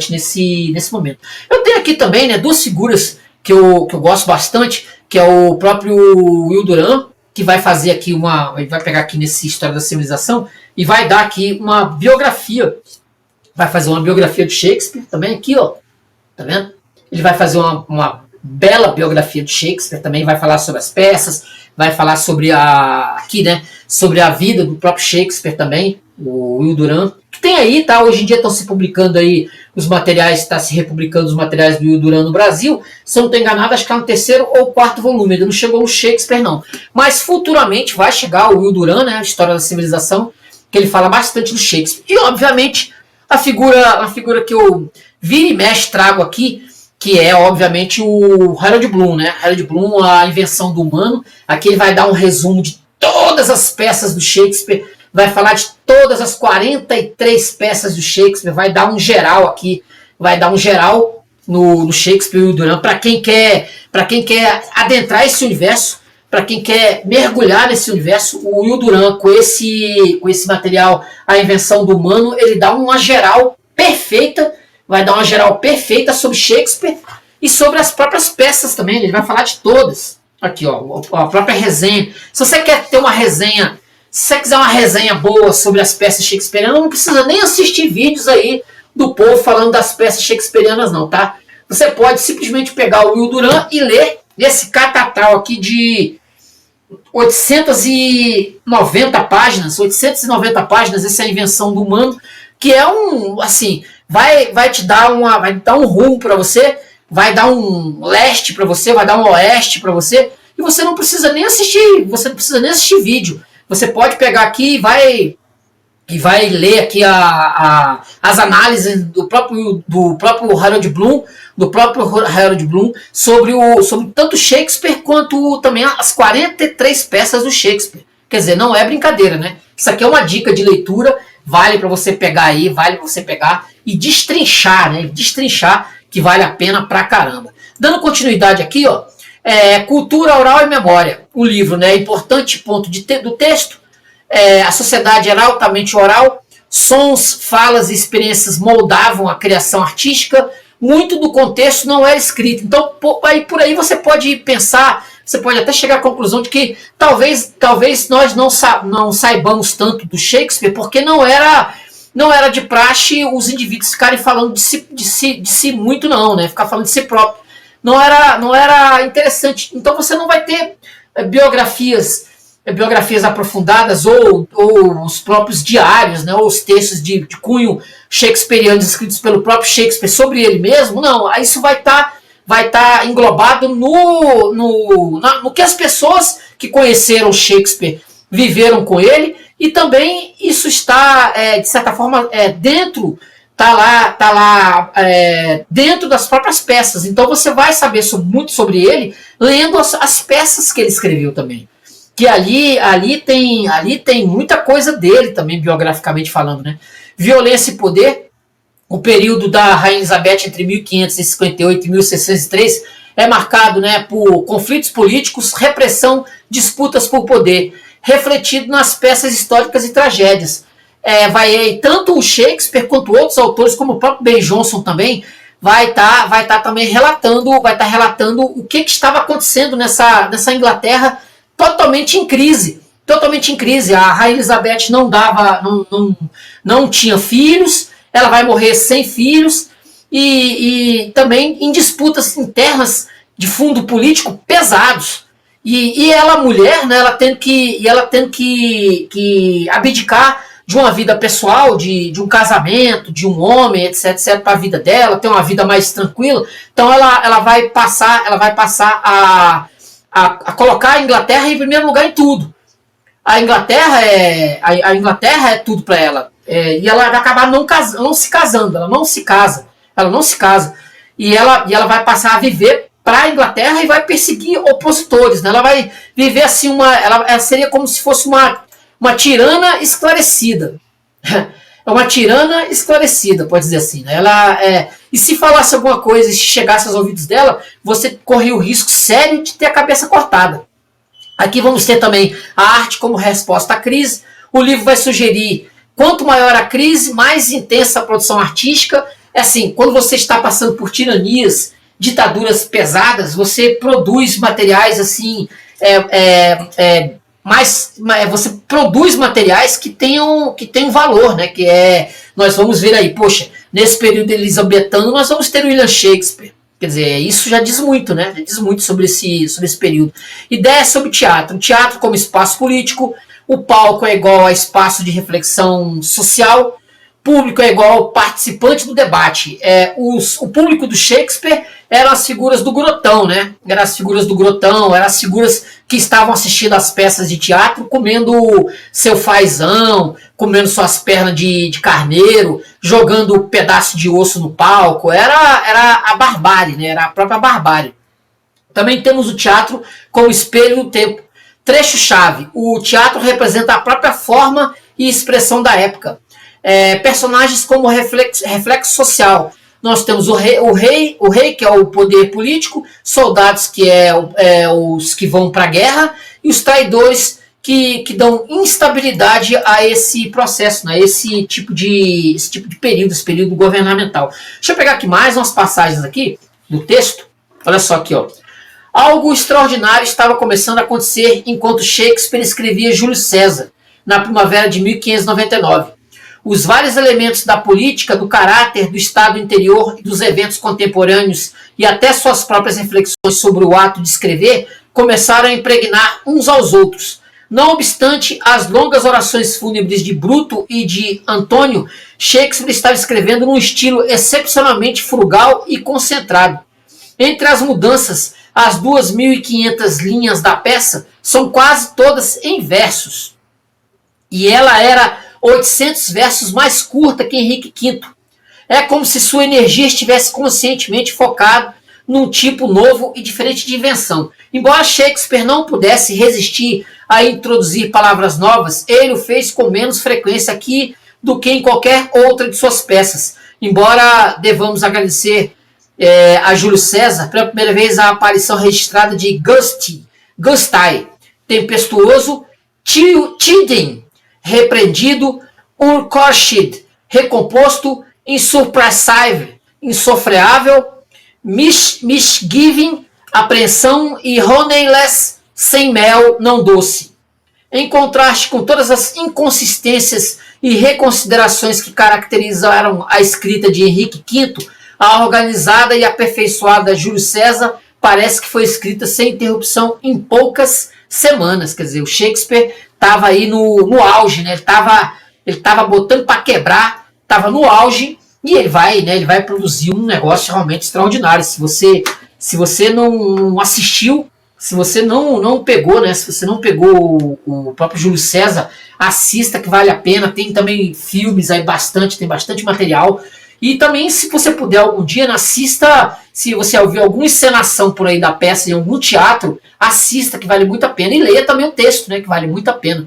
nesse momento. Eu tenho aqui também, né, duas figuras que eu gosto bastante, que é o próprio Will Durant, que vai fazer aqui ele vai pegar aqui nesse História da Civilização e vai dar aqui uma biografia, vai fazer uma biografia de Shakespeare também aqui, ó, tá vendo? Ele vai fazer uma bela biografia de Shakespeare, também vai falar sobre as peças, vai falar sobre sobre a vida do próprio Shakespeare também, o Will Durant, que tem aí, tá? Hoje em dia estão se publicando aí os materiais, está se republicando os materiais do Will Durant no Brasil. Se eu não estou enganado, acho que é no 3º ou 4º volume, ainda não chegou no Shakespeare não. Mas futuramente vai chegar o Will Durant, né? A História da Civilização, que ele fala bastante do Shakespeare. E obviamente a figura que eu vira e mexe trago aqui, que é obviamente o Harold Bloom, né? Harold Bloom, A Invenção do Humano. Aqui ele vai dar um resumo de todas as peças do Shakespeare, vai falar de todas as 43 peças do Shakespeare, vai dar um geral aqui, no Shakespeare e o Durant, para quem quer adentrar esse universo, para quem quer mergulhar nesse universo. O Will Durant, com esse material, A Invenção do Humano, ele dá uma geral perfeita, vai dar uma geral perfeita sobre Shakespeare e sobre as próprias peças também, ele vai falar de todas. Aqui, ó, a própria resenha. Se você quer ter uma resenha, se você quiser uma resenha boa sobre as peças shakespearianas, não precisa nem assistir vídeos aí do povo falando das peças shakespearianas não, tá? Você pode simplesmente pegar o Will Durant e ler esse catatal aqui de 890 páginas, essa é a Invenção do Humano, que é vai te dar um rumo para você, vai dar um leste para você, vai dar um oeste para você, e você não precisa nem assistir, vídeo. Você pode pegar aqui e vai ler aqui as análises do próprio Harold Bloom, sobre tanto Shakespeare quanto também as 43 peças do Shakespeare. Quer dizer, não é brincadeira, né? Isso aqui é uma dica de leitura, vale para você pegar e destrinchar, né? Destrinchar, que vale a pena pra caramba. Dando continuidade aqui, ó, Cultura Oral e Memória, o livro, né? Importante ponto do texto. A sociedade era altamente oral, sons, falas e experiências moldavam a criação artística, muito do contexto não era escrito. Então, por aí você pode pensar, você pode até chegar à conclusão de que talvez nós não saibamos tanto do Shakespeare, porque não era de praxe os indivíduos ficarem falando de si muito, não, né? Ficar falando de si próprio. Não era interessante. Então você não vai ter biografias aprofundadas ou os próprios diários, né, ou os textos de cunho shakespearianos escritos pelo próprio Shakespeare sobre ele mesmo. Não, isso vai estar englobado no que as pessoas que conheceram Shakespeare viveram com ele, e também isso está, de certa forma, dentro das próprias peças. Então você vai saber muito sobre ele lendo as peças que ele escreveu também. Que ali tem muita coisa dele também, biograficamente falando, né? Violência e Poder, o período da Rainha Elizabeth entre 1558 e 1603 é marcado, né, por conflitos políticos, repressão, disputas por poder, refletido nas peças históricas e tragédias. Tanto o Shakespeare quanto outros autores, como o próprio Ben Jonson também, vai estar também relatando o que estava acontecendo nessa Inglaterra totalmente em crise, totalmente em crise. A Rainha Elizabeth não tinha filhos, ela vai morrer sem filhos, e também em disputas internas de fundo político pesados. E ela, mulher, né, ela tendo que abdicar de uma vida pessoal, de um casamento, de um homem, etc, para a vida dela, ter uma vida mais tranquila. Então ela vai passar a colocar a Inglaterra em primeiro lugar em tudo. A Inglaterra é tudo para ela. E ela vai acabar não se casando, ela não se casa. E ela vai passar a viver para a Inglaterra e vai perseguir opositores. Né? Ela vai viver assim, ela seria como se fosse uma tirana esclarecida. É uma tirana esclarecida, pode dizer assim. Né? E se falasse alguma coisa e chegasse aos ouvidos dela, você corria o risco sério de ter a cabeça cortada. Aqui vamos ter também a arte como resposta à crise. O livro vai sugerir, quanto maior a crise, mais intensa a produção artística. É assim, quando você está passando por tiranias, ditaduras pesadas, você produz materiais assim, você produz materiais que tenham valor, né? Nós vamos ver aí, poxa, nesse período elisabetano nós vamos ter o William Shakespeare. Quer dizer, isso já diz muito, né? Já diz muito sobre esse período. Ideia sobre teatro. O teatro como espaço político, o palco é igual a espaço de reflexão social, público é igual ao participante do debate. O público do Shakespeare eram as figuras do grotão, né? Eram as figuras que estavam assistindo às peças de teatro, comendo seu fazão, comendo suas pernas de carneiro, jogando pedaço de osso no palco. Era a barbárie, né? Era a própria barbárie. Também temos o teatro como espelho do tempo. Trecho-chave. O teatro representa a própria forma e expressão da época. Personagens como reflexo social. Nós temos o rei, que é o poder político, soldados, que os que vão para a guerra, e os traidores, que dão instabilidade a esse processo, né? esse tipo de período, esse período governamental. Deixa eu pegar aqui mais umas passagens aqui do texto. Olha só aqui, ó. Algo extraordinário estava começando a acontecer enquanto Shakespeare escrevia Júlio César, na primavera de 1599. Os vários elementos da política, do caráter, do estado interior e dos eventos contemporâneos e até suas próprias reflexões sobre o ato de escrever começaram a impregnar uns aos outros. Não obstante as longas orações fúnebres de Bruto e de Antônio, Shakespeare estava escrevendo num estilo excepcionalmente frugal e concentrado. Entre as mudanças, as 2.500 linhas da peça são quase todas em versos. E ela era 800 versos mais curta que Henrique V. É como se sua energia estivesse conscientemente focada num tipo novo e diferente de invenção. Embora Shakespeare não pudesse resistir a introduzir palavras novas, ele o fez com menos frequência aqui do que em qualquer outra de suas peças. Embora devamos agradecer a Júlio César pela primeira vez a aparição registrada de Gustai, tempestuoso, Tidden, repreendido, Uncorched, recomposto, insofreável, misgiving, apreensão e honeyless, sem mel, não doce. Em contraste com todas as inconsistências e reconsiderações que caracterizaram a escrita de Henrique V, a organizada e aperfeiçoada Júlio César parece que foi escrita sem interrupção em poucas semanas. Quer dizer, o Shakespeare estava aí no auge, né? Ele estava botando para quebrar, estava no auge, e ele vai produzir um negócio realmente extraordinário. Se você não assistiu, se você não pegou, né? Se você não pegou o próprio Júlio César, assista, que vale a pena. Tem também filmes aí tem bastante material. E também, se você puder algum dia, assista, se você ouvir alguma encenação por aí da peça em algum teatro, assista, que vale muito a pena. E leia também o texto, né, que vale muito a pena.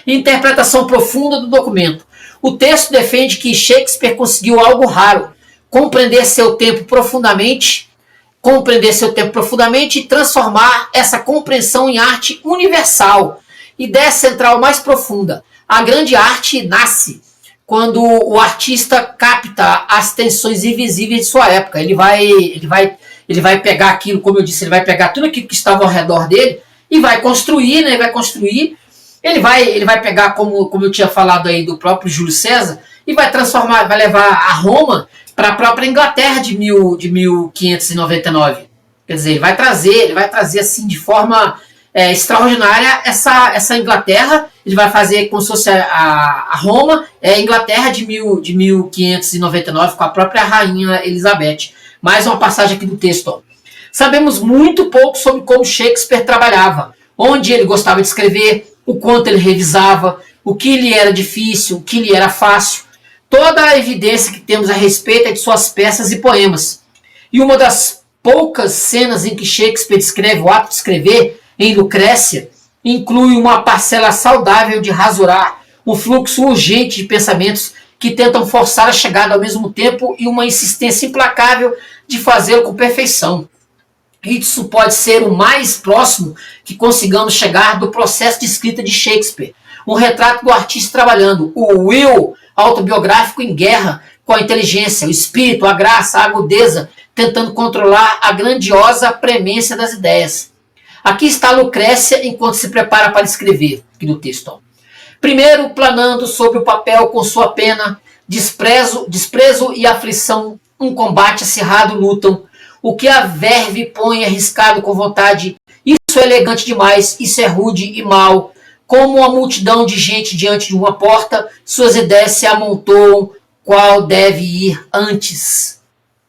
Interpretação profunda do documento. O texto defende que Shakespeare conseguiu algo raro, compreender seu tempo profundamente e transformar essa compreensão em arte universal. Ideia central mais profunda. A grande arte nasce quando o artista capta as tensões invisíveis de sua época. Ele vai pegar aquilo, como eu disse, ele vai pegar tudo aquilo que estava ao redor dele e vai construir, né? Vai construir Ele vai pegar, como eu tinha falado aí do próprio Júlio César, e vai transformar, vai levar a Roma para a própria Inglaterra de 1599. Quer dizer, ele vai trazer assim de forma extraordinária essa Inglaterra. Ele vai fazer como se fosse a Roma, a Inglaterra de 1599 com a própria rainha Elizabeth. Mais uma passagem aqui do texto. Ó. Sabemos muito pouco sobre como Shakespeare trabalhava, onde ele gostava de escrever, o quanto ele revisava, o que lhe era difícil, o que lhe era fácil. Toda a evidência que temos a respeito é de suas peças e poemas. E uma das poucas cenas em que Shakespeare descreve o ato de escrever, em Lucrécia, inclui uma parcela saudável de rasurar, um fluxo urgente de pensamentos que tentam forçar a chegada ao mesmo tempo e uma insistência implacável de fazê-lo com perfeição. Isso pode ser o mais próximo que consigamos chegar do processo de escrita de Shakespeare. Um retrato do artista trabalhando, o will autobiográfico em guerra com a inteligência, o espírito, a graça, a agudeza, tentando controlar a grandiosa premência das ideias. Aqui está Lucrécia enquanto se prepara para escrever, aqui no texto. Ó. Primeiro, planando sobre o papel com sua pena, desprezo e aflição, um combate acirrado lutam. O que a verve põe arriscado com vontade, isso é elegante demais, isso é rude e mal. Como uma multidão de gente diante de uma porta, suas ideias se amontoam, qual deve ir antes.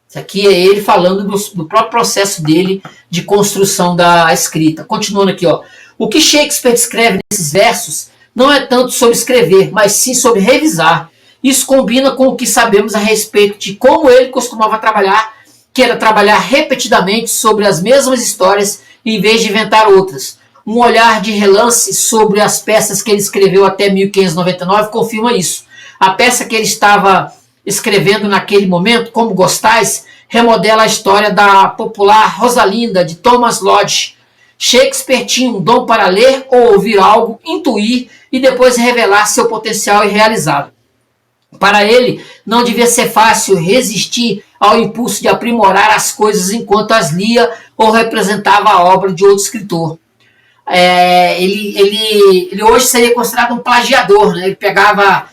Isso aqui é ele falando do próprio processo dele de construção da escrita. Continuando aqui, ó. O que Shakespeare descreve nesses versos não é tanto sobre escrever, mas sim sobre revisar. Isso combina com o que sabemos a respeito de como ele costumava trabalhar, que era trabalhar repetidamente sobre as mesmas histórias em vez de inventar outras. Um olhar de relance sobre as peças que ele escreveu até 1599 confirma isso. A peça que ele estava escrevendo naquele momento, Como Gostais, remodela a história da popular Rosalinda, de Thomas Lodge. Shakespeare tinha um dom para ler ou ouvir algo, intuir e depois revelar seu potencial irrealizado. Para ele, não devia ser fácil resistir ao impulso de aprimorar as coisas enquanto as lia ou representava a obra de outro escritor. Ele hoje seria considerado um plagiador, né? Ele pegava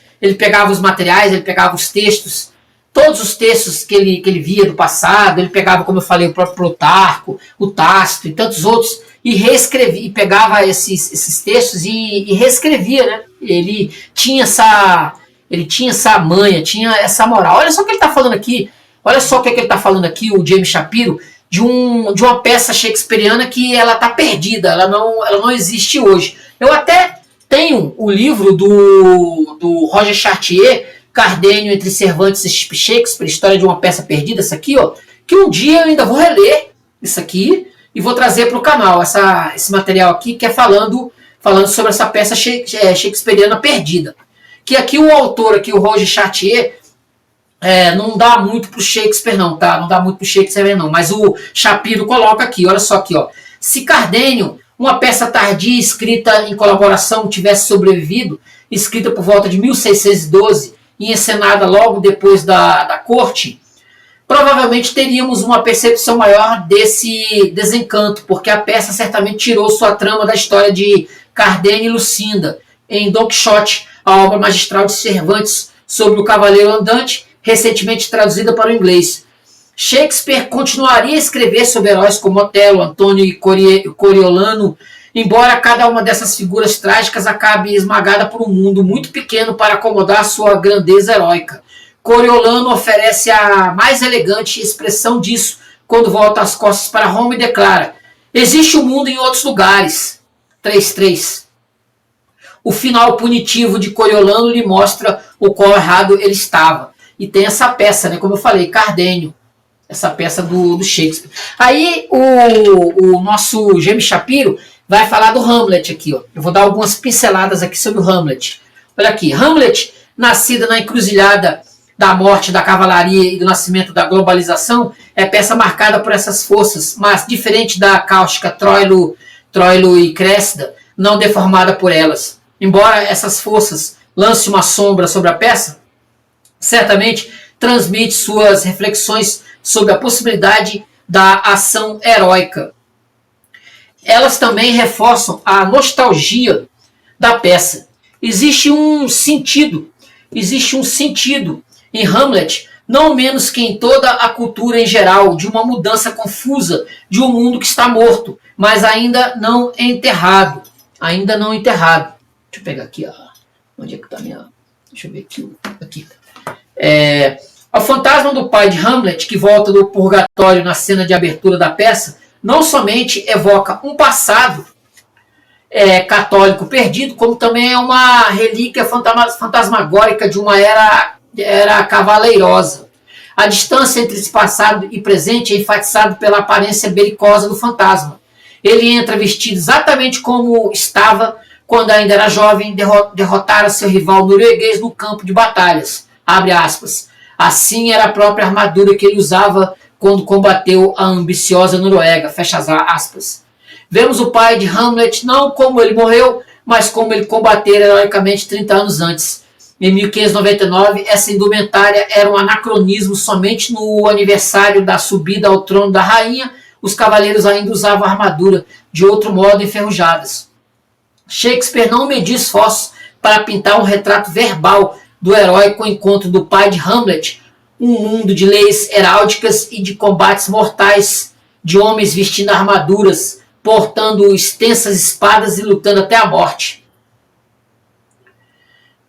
os materiais, ele pegava os textos, todos os textos que ele via do passado, ele pegava, como eu falei, o próprio Plutarco, o Tácito e tantos outros, e reescrevia, e pegava esses textos e reescrevia, né? Ele tinha essa manha, tinha essa moral. Olha só o que ele está falando aqui. Olha só o que ele está falando aqui, o James Shapiro, de uma peça shakespeariana que ela está perdida, ela não existe hoje. Eu até tenho o livro do Roger Chartier, Cardenio entre Cervantes e Shakespeare, História de uma Peça Perdida, essa aqui, ó, que um dia eu ainda vou reler isso aqui e vou trazer para o canal esse material aqui, que é falando sobre essa peça shakespeariana perdida. Que aqui o autor, aqui, o Roger Chartier, não dá muito pro Shakespeare não, tá? Não dá muito pro Shakespeare não, mas o Shapiro coloca aqui, olha só aqui, ó. Se Cardenio, uma peça tardia escrita em colaboração, tivesse sobrevivido, escrita por volta de 1612 e encenada logo depois da corte, provavelmente teríamos uma percepção maior desse desencanto, porque a peça certamente tirou sua trama da história de Cardenio e Lucinda, em Don Quixote, a obra magistral de Cervantes sobre o Cavaleiro Andante, recentemente traduzida para o inglês. Shakespeare continuaria a escrever sobre heróis como Otelo, Antônio e Coriolano, embora cada uma dessas figuras trágicas acabe esmagada por um mundo muito pequeno para acomodar sua grandeza heróica. Coriolano oferece a mais elegante expressão disso quando volta as costas para Roma e declara: existe o mundo em outros lugares. 3.3. O final punitivo de Coriolano lhe mostra o quão errado ele estava. E tem essa peça, né, como eu falei, Cardenio, essa peça do Shakespeare. Aí o nosso James Shapiro vai falar do Hamlet aqui. Ó. Eu vou dar algumas pinceladas aqui sobre o Hamlet. Olha aqui, Hamlet, nascida na encruzilhada da morte da cavalaria e do nascimento da globalização, é peça marcada por essas forças, mas diferente da cáustica Troilo e Cressida, não deformada por elas. Embora essas forças lancem uma sombra sobre a peça, certamente transmite suas reflexões sobre a possibilidade da ação heróica. Elas também reforçam a nostalgia da peça. Existe um sentido em Hamlet, não menos que em toda a cultura em geral, de uma mudança confusa de um mundo que está morto, mas ainda não enterrado. Deixa eu pegar aqui, onde é que está minha... Deixa eu ver aqui. O fantasma do pai de Hamlet, que volta do purgatório na cena de abertura da peça, não somente evoca um passado católico perdido, como também é uma relíquia fantasmagórica de uma era cavaleirosa. A distância entre esse passado e presente é enfatizada pela aparência belicosa do fantasma. Ele entra vestido exatamente como estava quando ainda era jovem, derrotara seu rival norueguês no campo de batalhas. Abre aspas. Assim era a própria armadura que ele usava quando combateu a ambiciosa Noruega. Fecha aspas. Vemos o pai de Hamlet não como ele morreu, mas como ele combatera heroicamente 30 anos antes. Em 1599, essa indumentária era um anacronismo. Somente no aniversário da subida ao trono da rainha, os cavaleiros ainda usavam armadura, de outro modo enferrujadas. Shakespeare não mediu esforços para pintar um retrato verbal do heróico encontro do pai de Hamlet, um mundo de leis heráldicas e de combates mortais, de homens vestindo armaduras, portando extensas espadas e lutando até a morte.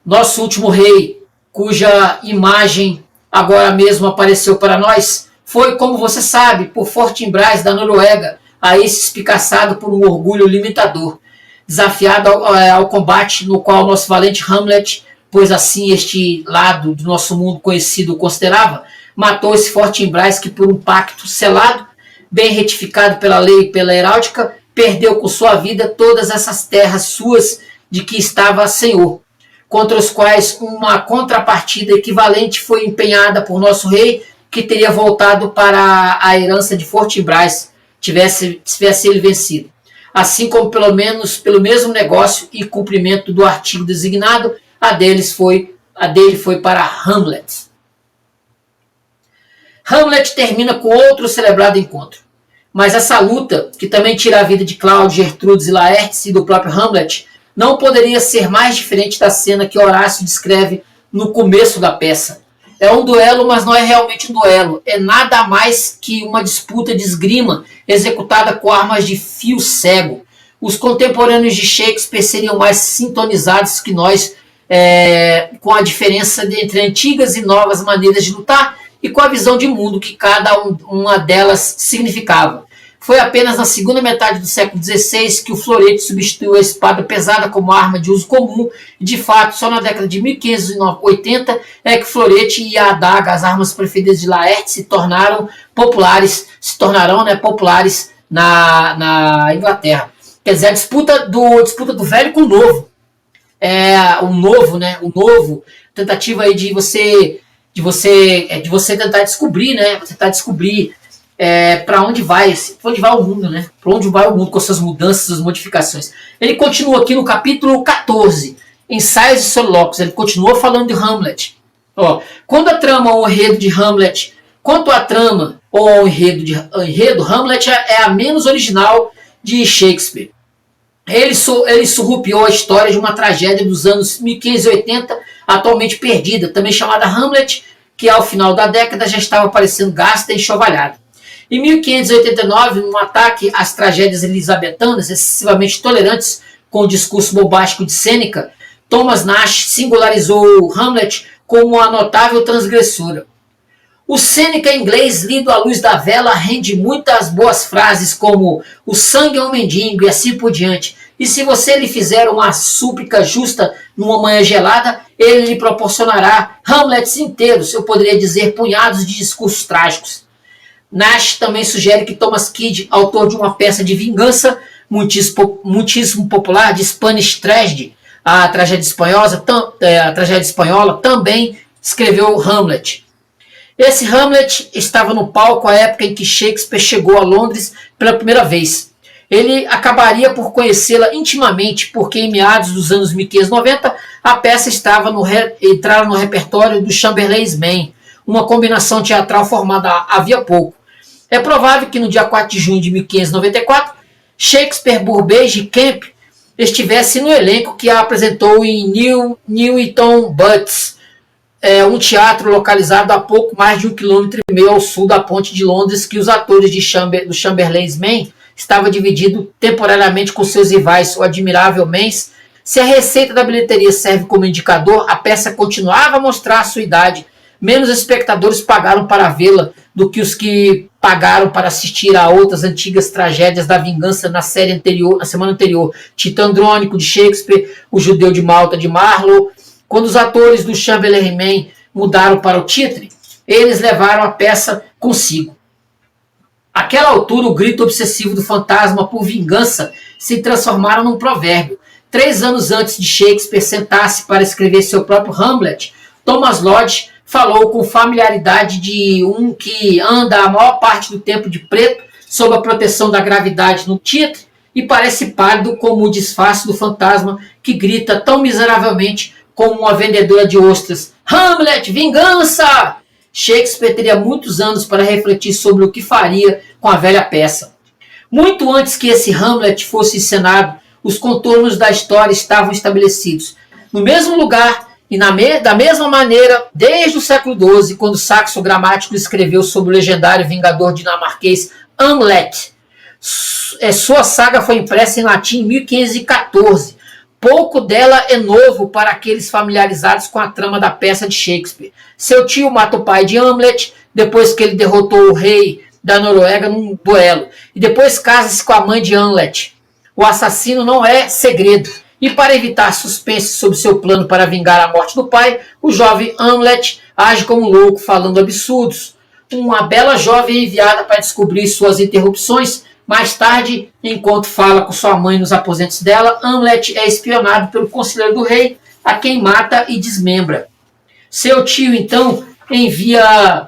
Nosso último rei, cuja imagem agora mesmo apareceu para nós, foi, como você sabe, por Fortinbras da Noruega, a esse espicaçado por um orgulho limitador, desafiado ao combate no qual nosso valente Hamlet, pois assim este lado do nosso mundo conhecido o considerava, matou esse Fortinbras que, por um pacto selado, bem retificado pela lei e pela heráldica, perdeu com sua vida todas essas terras suas de que estava senhor, contra os quais uma contrapartida equivalente foi empenhada por nosso rei, que teria voltado para a herança de Fortinbras, tivesse ele vencido. Assim como pelo mesmo negócio e cumprimento do artigo designado, a dele foi para Hamlet. Hamlet termina com outro celebrado encontro. Mas essa luta, que também tira a vida de Cláudio, Gertrudes e Laertes e do próprio Hamlet, não poderia ser mais diferente da cena que Horácio descreve no começo da peça. É um duelo, mas não é realmente um duelo. É nada mais que uma disputa de esgrima executada com armas de fio cego. Os contemporâneos de Shakespeare seriam mais sintonizados que nós, com a diferença entre antigas e novas maneiras de lutar e com a visão de mundo que cada uma delas significava. Foi apenas na segunda metade do século XVI que o florete substituiu a espada pesada como arma de uso comum. De fato, só na década de 1580 é que o florete e a adaga, as armas preferidas de Laertes, se tornarão populares na Inglaterra. Quer dizer, a disputa do velho com o novo. O novo, tentativa aí de você tentar descobrir, né? Você tentar descobrir para onde vai o mundo, né? Para onde vai o mundo com suas mudanças, suas modificações. Ele continua aqui no capítulo 14, Ensaios e Solilóquios. Ele continua falando de Hamlet. Quando a trama ou enredo de Hamlet, quanto à trama ou ao enredo, Hamlet é a menos original de Shakespeare. Ele surrupiou a história de uma tragédia dos anos 1580, atualmente perdida, também chamada Hamlet, que ao final da década já estava parecendo gasta e enxovalhada. Em 1589, num ataque às tragédias elisabetanas, excessivamente tolerantes com o discurso bombástico de Sêneca, Thomas Nash singularizou Hamlet como uma notável transgressora. O Sêneca inglês, lido à luz da vela, rende muitas boas frases como o sangue é um mendigo e assim por diante. E se você lhe fizer uma súplica justa numa manhã gelada, ele lhe proporcionará Hamlets inteiros, eu poderia dizer punhados de discursos trágicos. Nash também sugere que Thomas Kidd, autor de uma peça de vingança muitíssimo popular de Spanish Tragedy, a tragédia espanhola, também escreveu Hamlet. Esse Hamlet estava no palco à época em que Shakespeare chegou a Londres pela primeira vez. Ele acabaria por conhecê-la intimamente, porque em meados dos anos 1590 a peça entrara no repertório do Chamberlain's Man, uma combinação teatral formada havia pouco. É provável que no dia 4 de junho de 1594, Shakespeare, Burbage e Kemp estivesse no elenco que a apresentou em Newington Butts, um teatro localizado a pouco mais de 1,5 km ao sul da ponte de Londres, que os atores do Chamberlain's Man estavam divididos temporariamente com seus rivais, o Admirável Mens. Se a receita da bilheteria serve como indicador, a peça continuava a mostrar a sua idade. Menos espectadores pagaram para vê-la do que os que pagaram para assistir a outras antigas tragédias da vingança na semana anterior. Tito Andrônico, de Shakespeare, O Judeu de Malta, de Marlowe. Quando os atores do Chamberlain Man mudaram para o títere, eles levaram a peça consigo. Àquela altura, o grito obsessivo do fantasma por vingança se transformara num provérbio. 3 anos antes de Shakespeare sentar-se para escrever seu próprio Hamlet, Thomas Lodge falou com familiaridade de um que anda a maior parte do tempo de preto, sob a proteção da gravidade no títere, e parece pálido como o disfarce do fantasma que grita tão miseravelmente como uma vendedora de ostras: Hamlet, vingança! Shakespeare teria muitos anos para refletir sobre o que faria com a velha peça. Muito antes que esse Hamlet fosse encenado, os contornos da história estavam estabelecidos. No mesmo lugar e da mesma maneira, desde o século XII, quando Saxo Grammaticus escreveu sobre o legendário vingador dinamarquês Hamlet. Sua saga foi impressa em latim em 1514. Pouco dela é novo para aqueles familiarizados com a trama da peça de Shakespeare. Seu tio mata o pai de Hamlet, depois que ele derrotou o rei da Noruega num duelo, e depois casa-se com a mãe de Hamlet. O assassino não é segredo, e para evitar suspense sobre seu plano para vingar a morte do pai, o jovem Hamlet age como um louco, falando absurdos. Uma bela jovem é enviada para descobrir suas interrupções. Mais tarde, enquanto fala com sua mãe nos aposentos dela, Hamlet é espionado pelo conselheiro do rei, a quem mata e desmembra. Seu tio, então, envia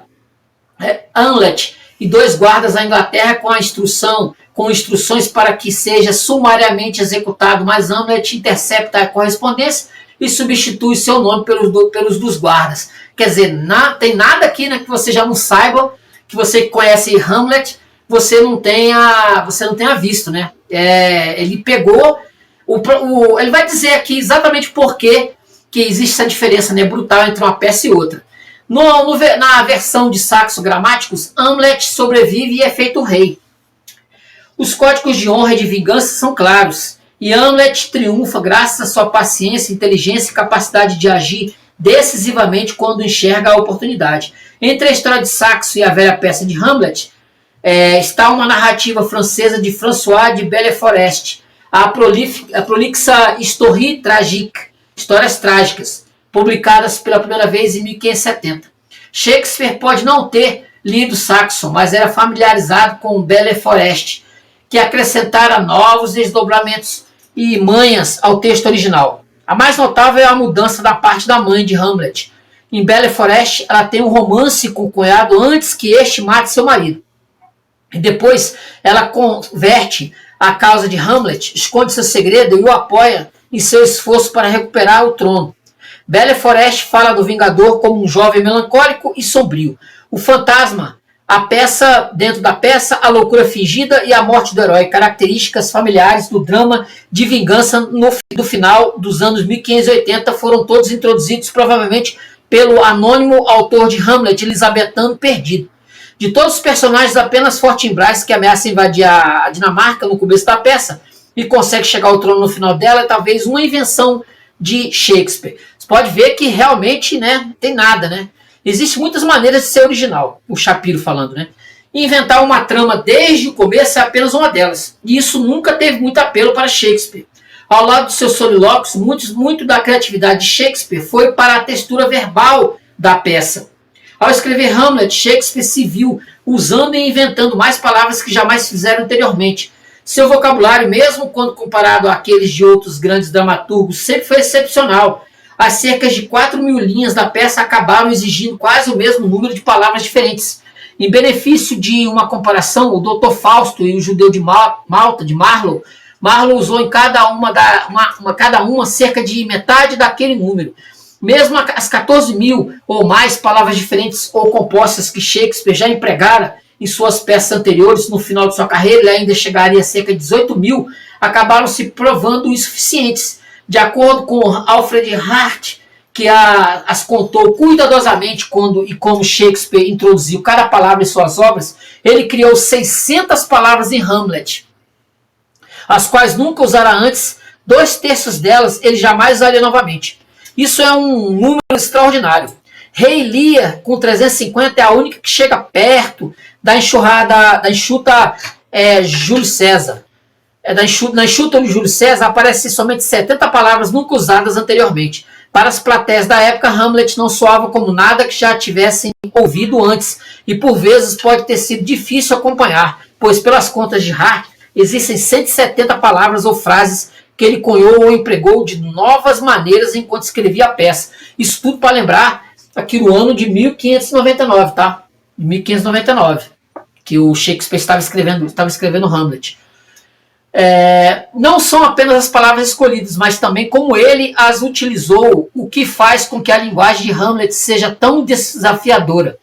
Hamlet e 2 guardas à Inglaterra com instruções para que seja sumariamente executado, mas Hamlet intercepta a correspondência e substitui seu nome pelos dos guardas. Quer dizer, tem nada aqui, né, que você já não saiba, que você conhece Hamlet, você não tenha visto, né? Ele pegou, ele vai dizer aqui exatamente por que existe essa diferença, né, brutal entre uma peça e outra. Na versão de Saxo Grammaticus, Hamlet sobrevive e é feito rei. Os códigos de honra e de vingança são claros, e Hamlet triunfa graças à sua paciência, inteligência e capacidade de agir decisivamente quando enxerga a oportunidade. Entre a história de Saxo e a velha peça de Hamlet, está uma narrativa francesa de François de Belleforest, a prolixa Histoire Tragique, Histórias Trágicas, publicadas pela primeira vez em 1570. Shakespeare pode não ter lido Saxo, mas era familiarizado com Belleforest, que acrescentara novos desdobramentos e manhas ao texto original. A mais notável é a mudança da parte da mãe de Hamlet. Em Belleforest, ela tem um romance com o cunhado antes que este mate seu marido. E depois ela converte a causa de Hamlet, esconde seu segredo e o apoia em seu esforço para recuperar o trono. Belleforest fala do Vingador como um jovem melancólico e sombrio. O fantasma, dentro da peça, a loucura fingida e a morte do herói, características familiares do drama de vingança do final dos anos 1580, foram todos introduzidos provavelmente pelo anônimo autor de Hamlet, Elisabetano Perdido. De todos os personagens, apenas Fortinbras, que ameaça invadir a Dinamarca no começo da peça e consegue chegar ao trono no final dela, é talvez uma invenção de Shakespeare. Você pode ver que realmente, né, tem nada, né? Existem muitas maneiras de ser original, o Shapiro falando, né? Inventar uma trama desde o começo é apenas uma delas. E isso nunca teve muito apelo para Shakespeare. Ao lado dos seus solilóquios, muito da criatividade de Shakespeare foi para a textura verbal da peça. Ao escrever Hamlet, Shakespeare se viu usando e inventando mais palavras que jamais fizeram anteriormente. Seu vocabulário, mesmo quando comparado àqueles de outros grandes dramaturgos, sempre foi excepcional. As cerca de 4.000 linhas da peça acabaram exigindo quase o mesmo número de palavras diferentes. Em benefício de uma comparação, o Dr. Fausto e o Judeu de Malta, de Marlowe usou em cada uma cerca de metade daquele número. Mesmo as 14.000 ou mais palavras diferentes ou compostas que Shakespeare já empregara em suas peças anteriores, no final de sua carreira, ele ainda chegaria a cerca de 18.000 acabaram se provando insuficientes. De acordo com Alfred Hart, que as contou cuidadosamente como Shakespeare introduziu cada palavra em suas obras, ele criou 600 palavras em Hamlet, as quais nunca usara antes. 2/3 delas ele jamais usaria novamente. Isso é um número extraordinário. Rei Lear, com 350, é a única que chega perto da enxuta Júlio César. Na enxuta de Júlio César aparecem somente 70 palavras nunca usadas anteriormente. Para as plateias da época, Hamlet não soava como nada que já tivessem ouvido antes, e por vezes pode ter sido difícil acompanhar, pois pelas contas de Hart, existem 170 palavras ou frases que ele cunhou ou empregou de novas maneiras enquanto escrevia a peça. Isso tudo para lembrar aqui no ano de 1599, tá? 1599, que o Shakespeare estava escrevendo Hamlet. Não são apenas as palavras escolhidas, mas também como ele as utilizou, o que faz com que a linguagem de Hamlet seja tão desafiadora.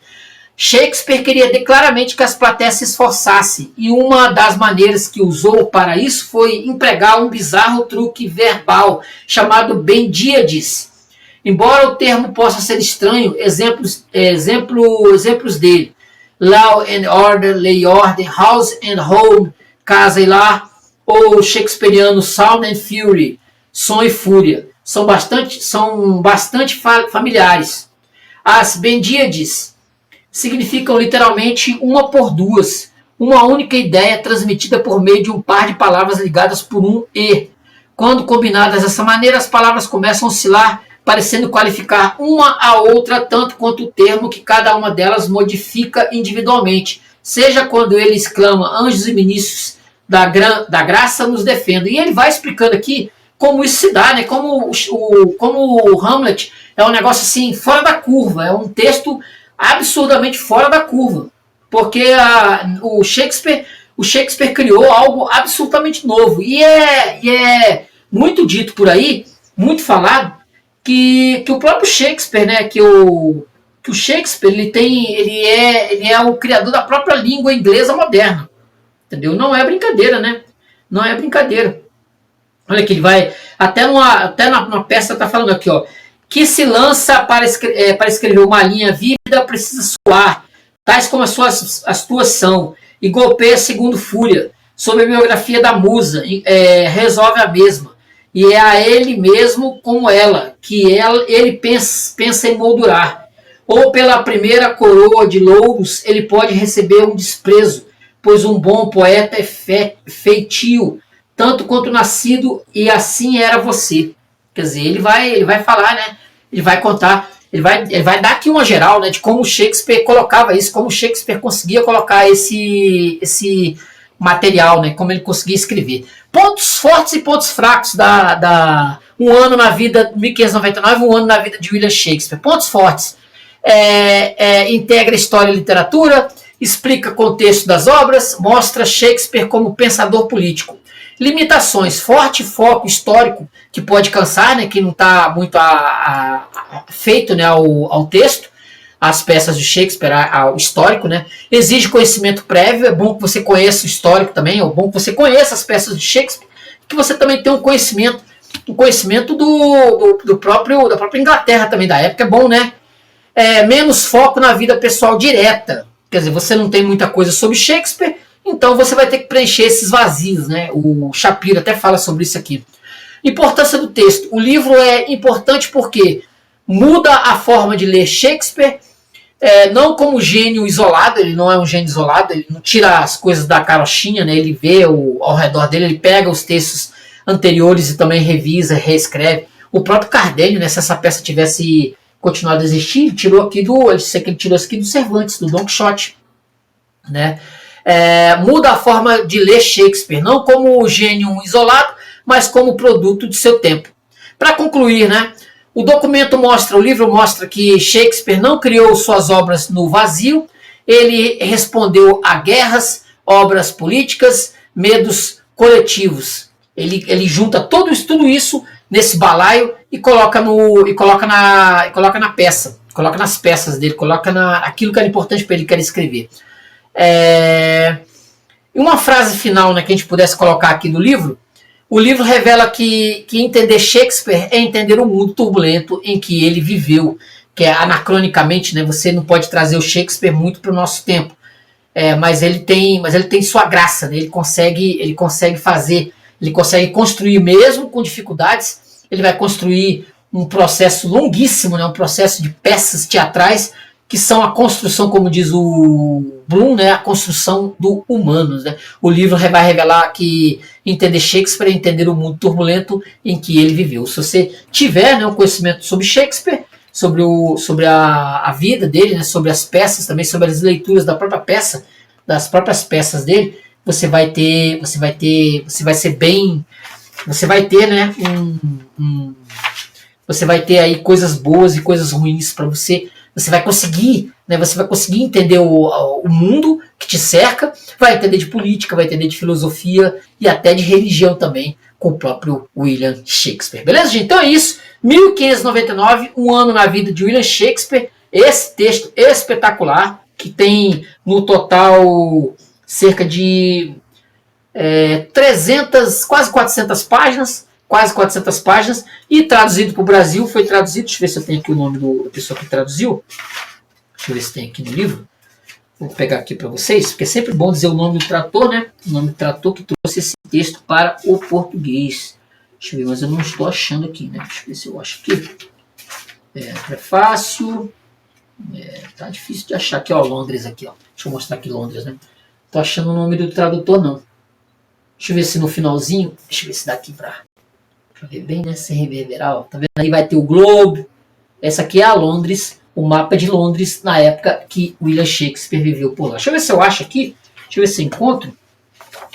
Shakespeare queria claramente que as plateias se esforçassem, e uma das maneiras que usou para isso foi empregar um bizarro truque verbal chamado bendíades. Embora o termo possa ser estranho, exemplos dele: law and order, lei ordem, house and home, casa e lar, ou shakespeariano sound and fury, som e fúria, são bastante familiares. As bendíades significam literalmente uma por duas, uma única ideia transmitida por meio de um par de palavras ligadas por um e. Quando combinadas dessa maneira, as palavras começam a oscilar, parecendo qualificar uma a outra tanto quanto o termo que cada uma delas modifica individualmente, seja quando ele exclama anjos e ministros da graça nos defendam. E ele vai explicando aqui como isso se dá, né? Como o Hamlet é um negócio assim fora da curva, é um texto absurdamente fora da curva, porque o Shakespeare criou algo absolutamente novo, e é muito dito por aí, muito falado, que o próprio Shakespeare, né, que o Shakespeare ele é o criador da própria língua inglesa moderna, entendeu? Não é brincadeira, né? Não é brincadeira. Olha que ele vai até na peça tá falando aqui, ó, que se lança para escrever uma linha vívida precisa soar, tais como as tuas são, e golpeia segundo fúria, sobre a biografia da musa, resolve a mesma, e é a ele mesmo como ela, que ele pensa em moldurar. Ou pela primeira coroa de louros ele pode receber um desprezo, pois um bom poeta é feitio, tanto quanto nascido, e assim era você. Quer dizer, ele vai falar, né? Ele vai contar, ele vai dar aqui uma geral, né, de como o Shakespeare colocava isso, como o Shakespeare conseguia colocar esse material, né, como ele conseguia escrever. Pontos fortes e pontos fracos um ano na vida, 1599, um ano na vida de William Shakespeare. Pontos fortes: integra história e literatura, explica o contexto das obras, mostra Shakespeare como pensador político. Limitações: forte foco histórico, que pode cansar, né, que não está muito feito, né, ao texto, as peças de Shakespeare, ao histórico, né, exige conhecimento prévio. É bom que você conheça o histórico também, é bom que você conheça as peças de Shakespeare, que você também tenha um conhecimento da própria Inglaterra também da época, é bom, né? Menos foco na vida pessoal direta, quer dizer, você não tem muita coisa sobre Shakespeare, então você vai ter que preencher esses vazios, né? O Shapiro até fala sobre isso aqui. Importância do texto: o livro é importante porque muda a forma de ler Shakespeare, não como gênio isolado, ele não é um gênio isolado, ele não tira as coisas da carochinha, né? Ele vê ao redor dele, ele pega os textos anteriores e também revisa, reescreve. O próprio Cardenio, né, se essa peça tivesse continuado a existir, ele tirou isso aqui do Cervantes, do Don Quixote, né? Muda a forma de ler Shakespeare, não como gênio isolado, mas como produto de seu tempo. Para concluir, né, o livro mostra que Shakespeare não criou suas obras no vazio, ele respondeu a guerras, obras políticas, medos coletivos. Ele junta tudo isso nesse balaio e coloca na peça, coloca nas peças dele, coloca aquilo que era importante para ele querer escrever. E uma frase final, né, que a gente pudesse colocar aqui do livro: O livro revela que entender Shakespeare é entender o mundo turbulento em que ele viveu, que é anacronicamente, né? Você não pode trazer o Shakespeare muito para o nosso tempo, mas ele tem sua graça, né? Ele consegue fazer, ele consegue construir mesmo com dificuldades. Ele vai construir um processo longuíssimo, né? Um processo de peças teatrais que são a construção, como diz o Bloom, né, a construção do humano. Né? O livro vai revelar que entender Shakespeare é entender o mundo turbulento em que ele viveu. Se você tiver, né, um conhecimento sobre Shakespeare, sobre a vida dele, né, sobre as peças, também sobre as leituras da própria peça, das próprias peças dele, você vai ter, né, você vai ter aí coisas boas e coisas ruins para você. Você vai conseguir entender o mundo que te cerca, vai entender de política, vai entender de filosofia e até de religião também, com o próprio William Shakespeare. Beleza, gente? Então é isso. 1599, um ano na vida de William Shakespeare. Esse texto espetacular, que tem no total cerca de 300, quase 400 páginas. E traduzido para o Brasil, foi traduzido, deixa eu ver se eu tenho aqui o nome da pessoa que traduziu, deixa eu ver se tem aqui no livro, vou pegar aqui para vocês, porque é sempre bom dizer o nome do tradutor, né, o nome do tradutor que trouxe esse texto para o português. Deixa eu ver, mas eu não estou achando aqui, né, deixa eu ver se eu acho aqui, prefácio, tá difícil de achar aqui, ó, Londres aqui, ó, deixa eu mostrar aqui Londres, né, tô achando o nome do tradutor não, deixa eu ver se no finalzinho, deixa eu ver se dá aqui para ver bem, né? Sem reverberar, ó. Tá vendo? Aí vai ter o globo. Essa aqui é a Londres, o mapa de Londres na época que William Shakespeare viveu por lá. Deixa eu ver se eu acho aqui. Deixa eu ver se eu encontro.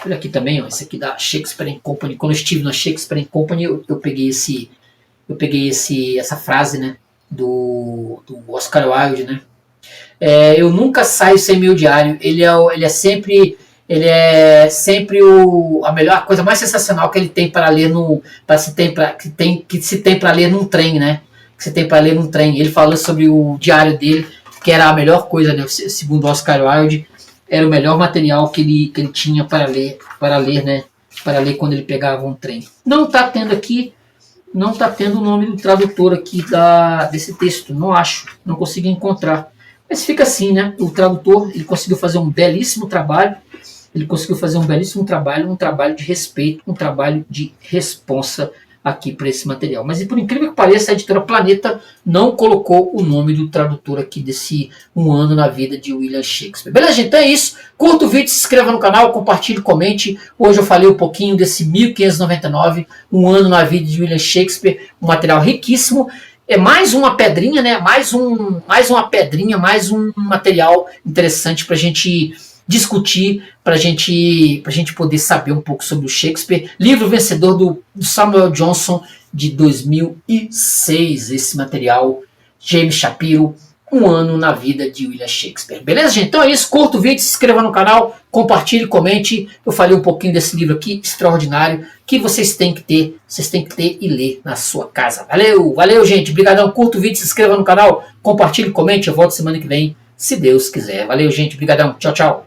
Olha aqui também, ó. Esse aqui da Shakespeare & Company. Quando eu estive na Shakespeare & Company, eu peguei essa frase, né? Do Oscar Wilde, né? Eu nunca saio sem meu diário. Ele é sempre a melhor coisa mais sensacional que ele tem para ler que se tem para ler num trem, né? Que se tem para ler num trem. Ele falou sobre o diário dele, que era a melhor coisa, né? Segundo Oscar Wilde, era o melhor material que ele tinha para ler, né? Para ler quando ele pegava um trem. Não está tendo o nome do tradutor aqui desse texto, não consigo encontrar. Mas fica assim, né? O tradutor, ele conseguiu fazer um belíssimo trabalho. Um trabalho de respeito, um trabalho de responsa aqui para esse material. Mas por incrível que pareça, a editora Planeta não colocou o nome do tradutor aqui desse Um Ano na Vida de William Shakespeare. Beleza, gente? Então é isso. Curta o vídeo, se inscreva no canal, compartilhe, comente. Hoje eu falei um pouquinho desse 1599, Um Ano na Vida de William Shakespeare, um material riquíssimo. É mais uma pedrinha, né? Mais um material interessante para a gente discutir, para a gente poder saber um pouco sobre o Shakespeare. Livro vencedor do Samuel Johnson de 2006, esse material, James Shapiro, Um Ano na Vida de William Shakespeare. Beleza, gente? Então é isso, curta o vídeo, se inscreva no canal, compartilhe, comente. Eu falei um pouquinho desse livro aqui, extraordinário, que vocês têm que ter e ler na sua casa. Valeu, gente, obrigadão, curta o vídeo, se inscreva no canal, compartilhe, comente, eu volto semana que vem, se Deus quiser. Valeu, gente, obrigadão, tchau.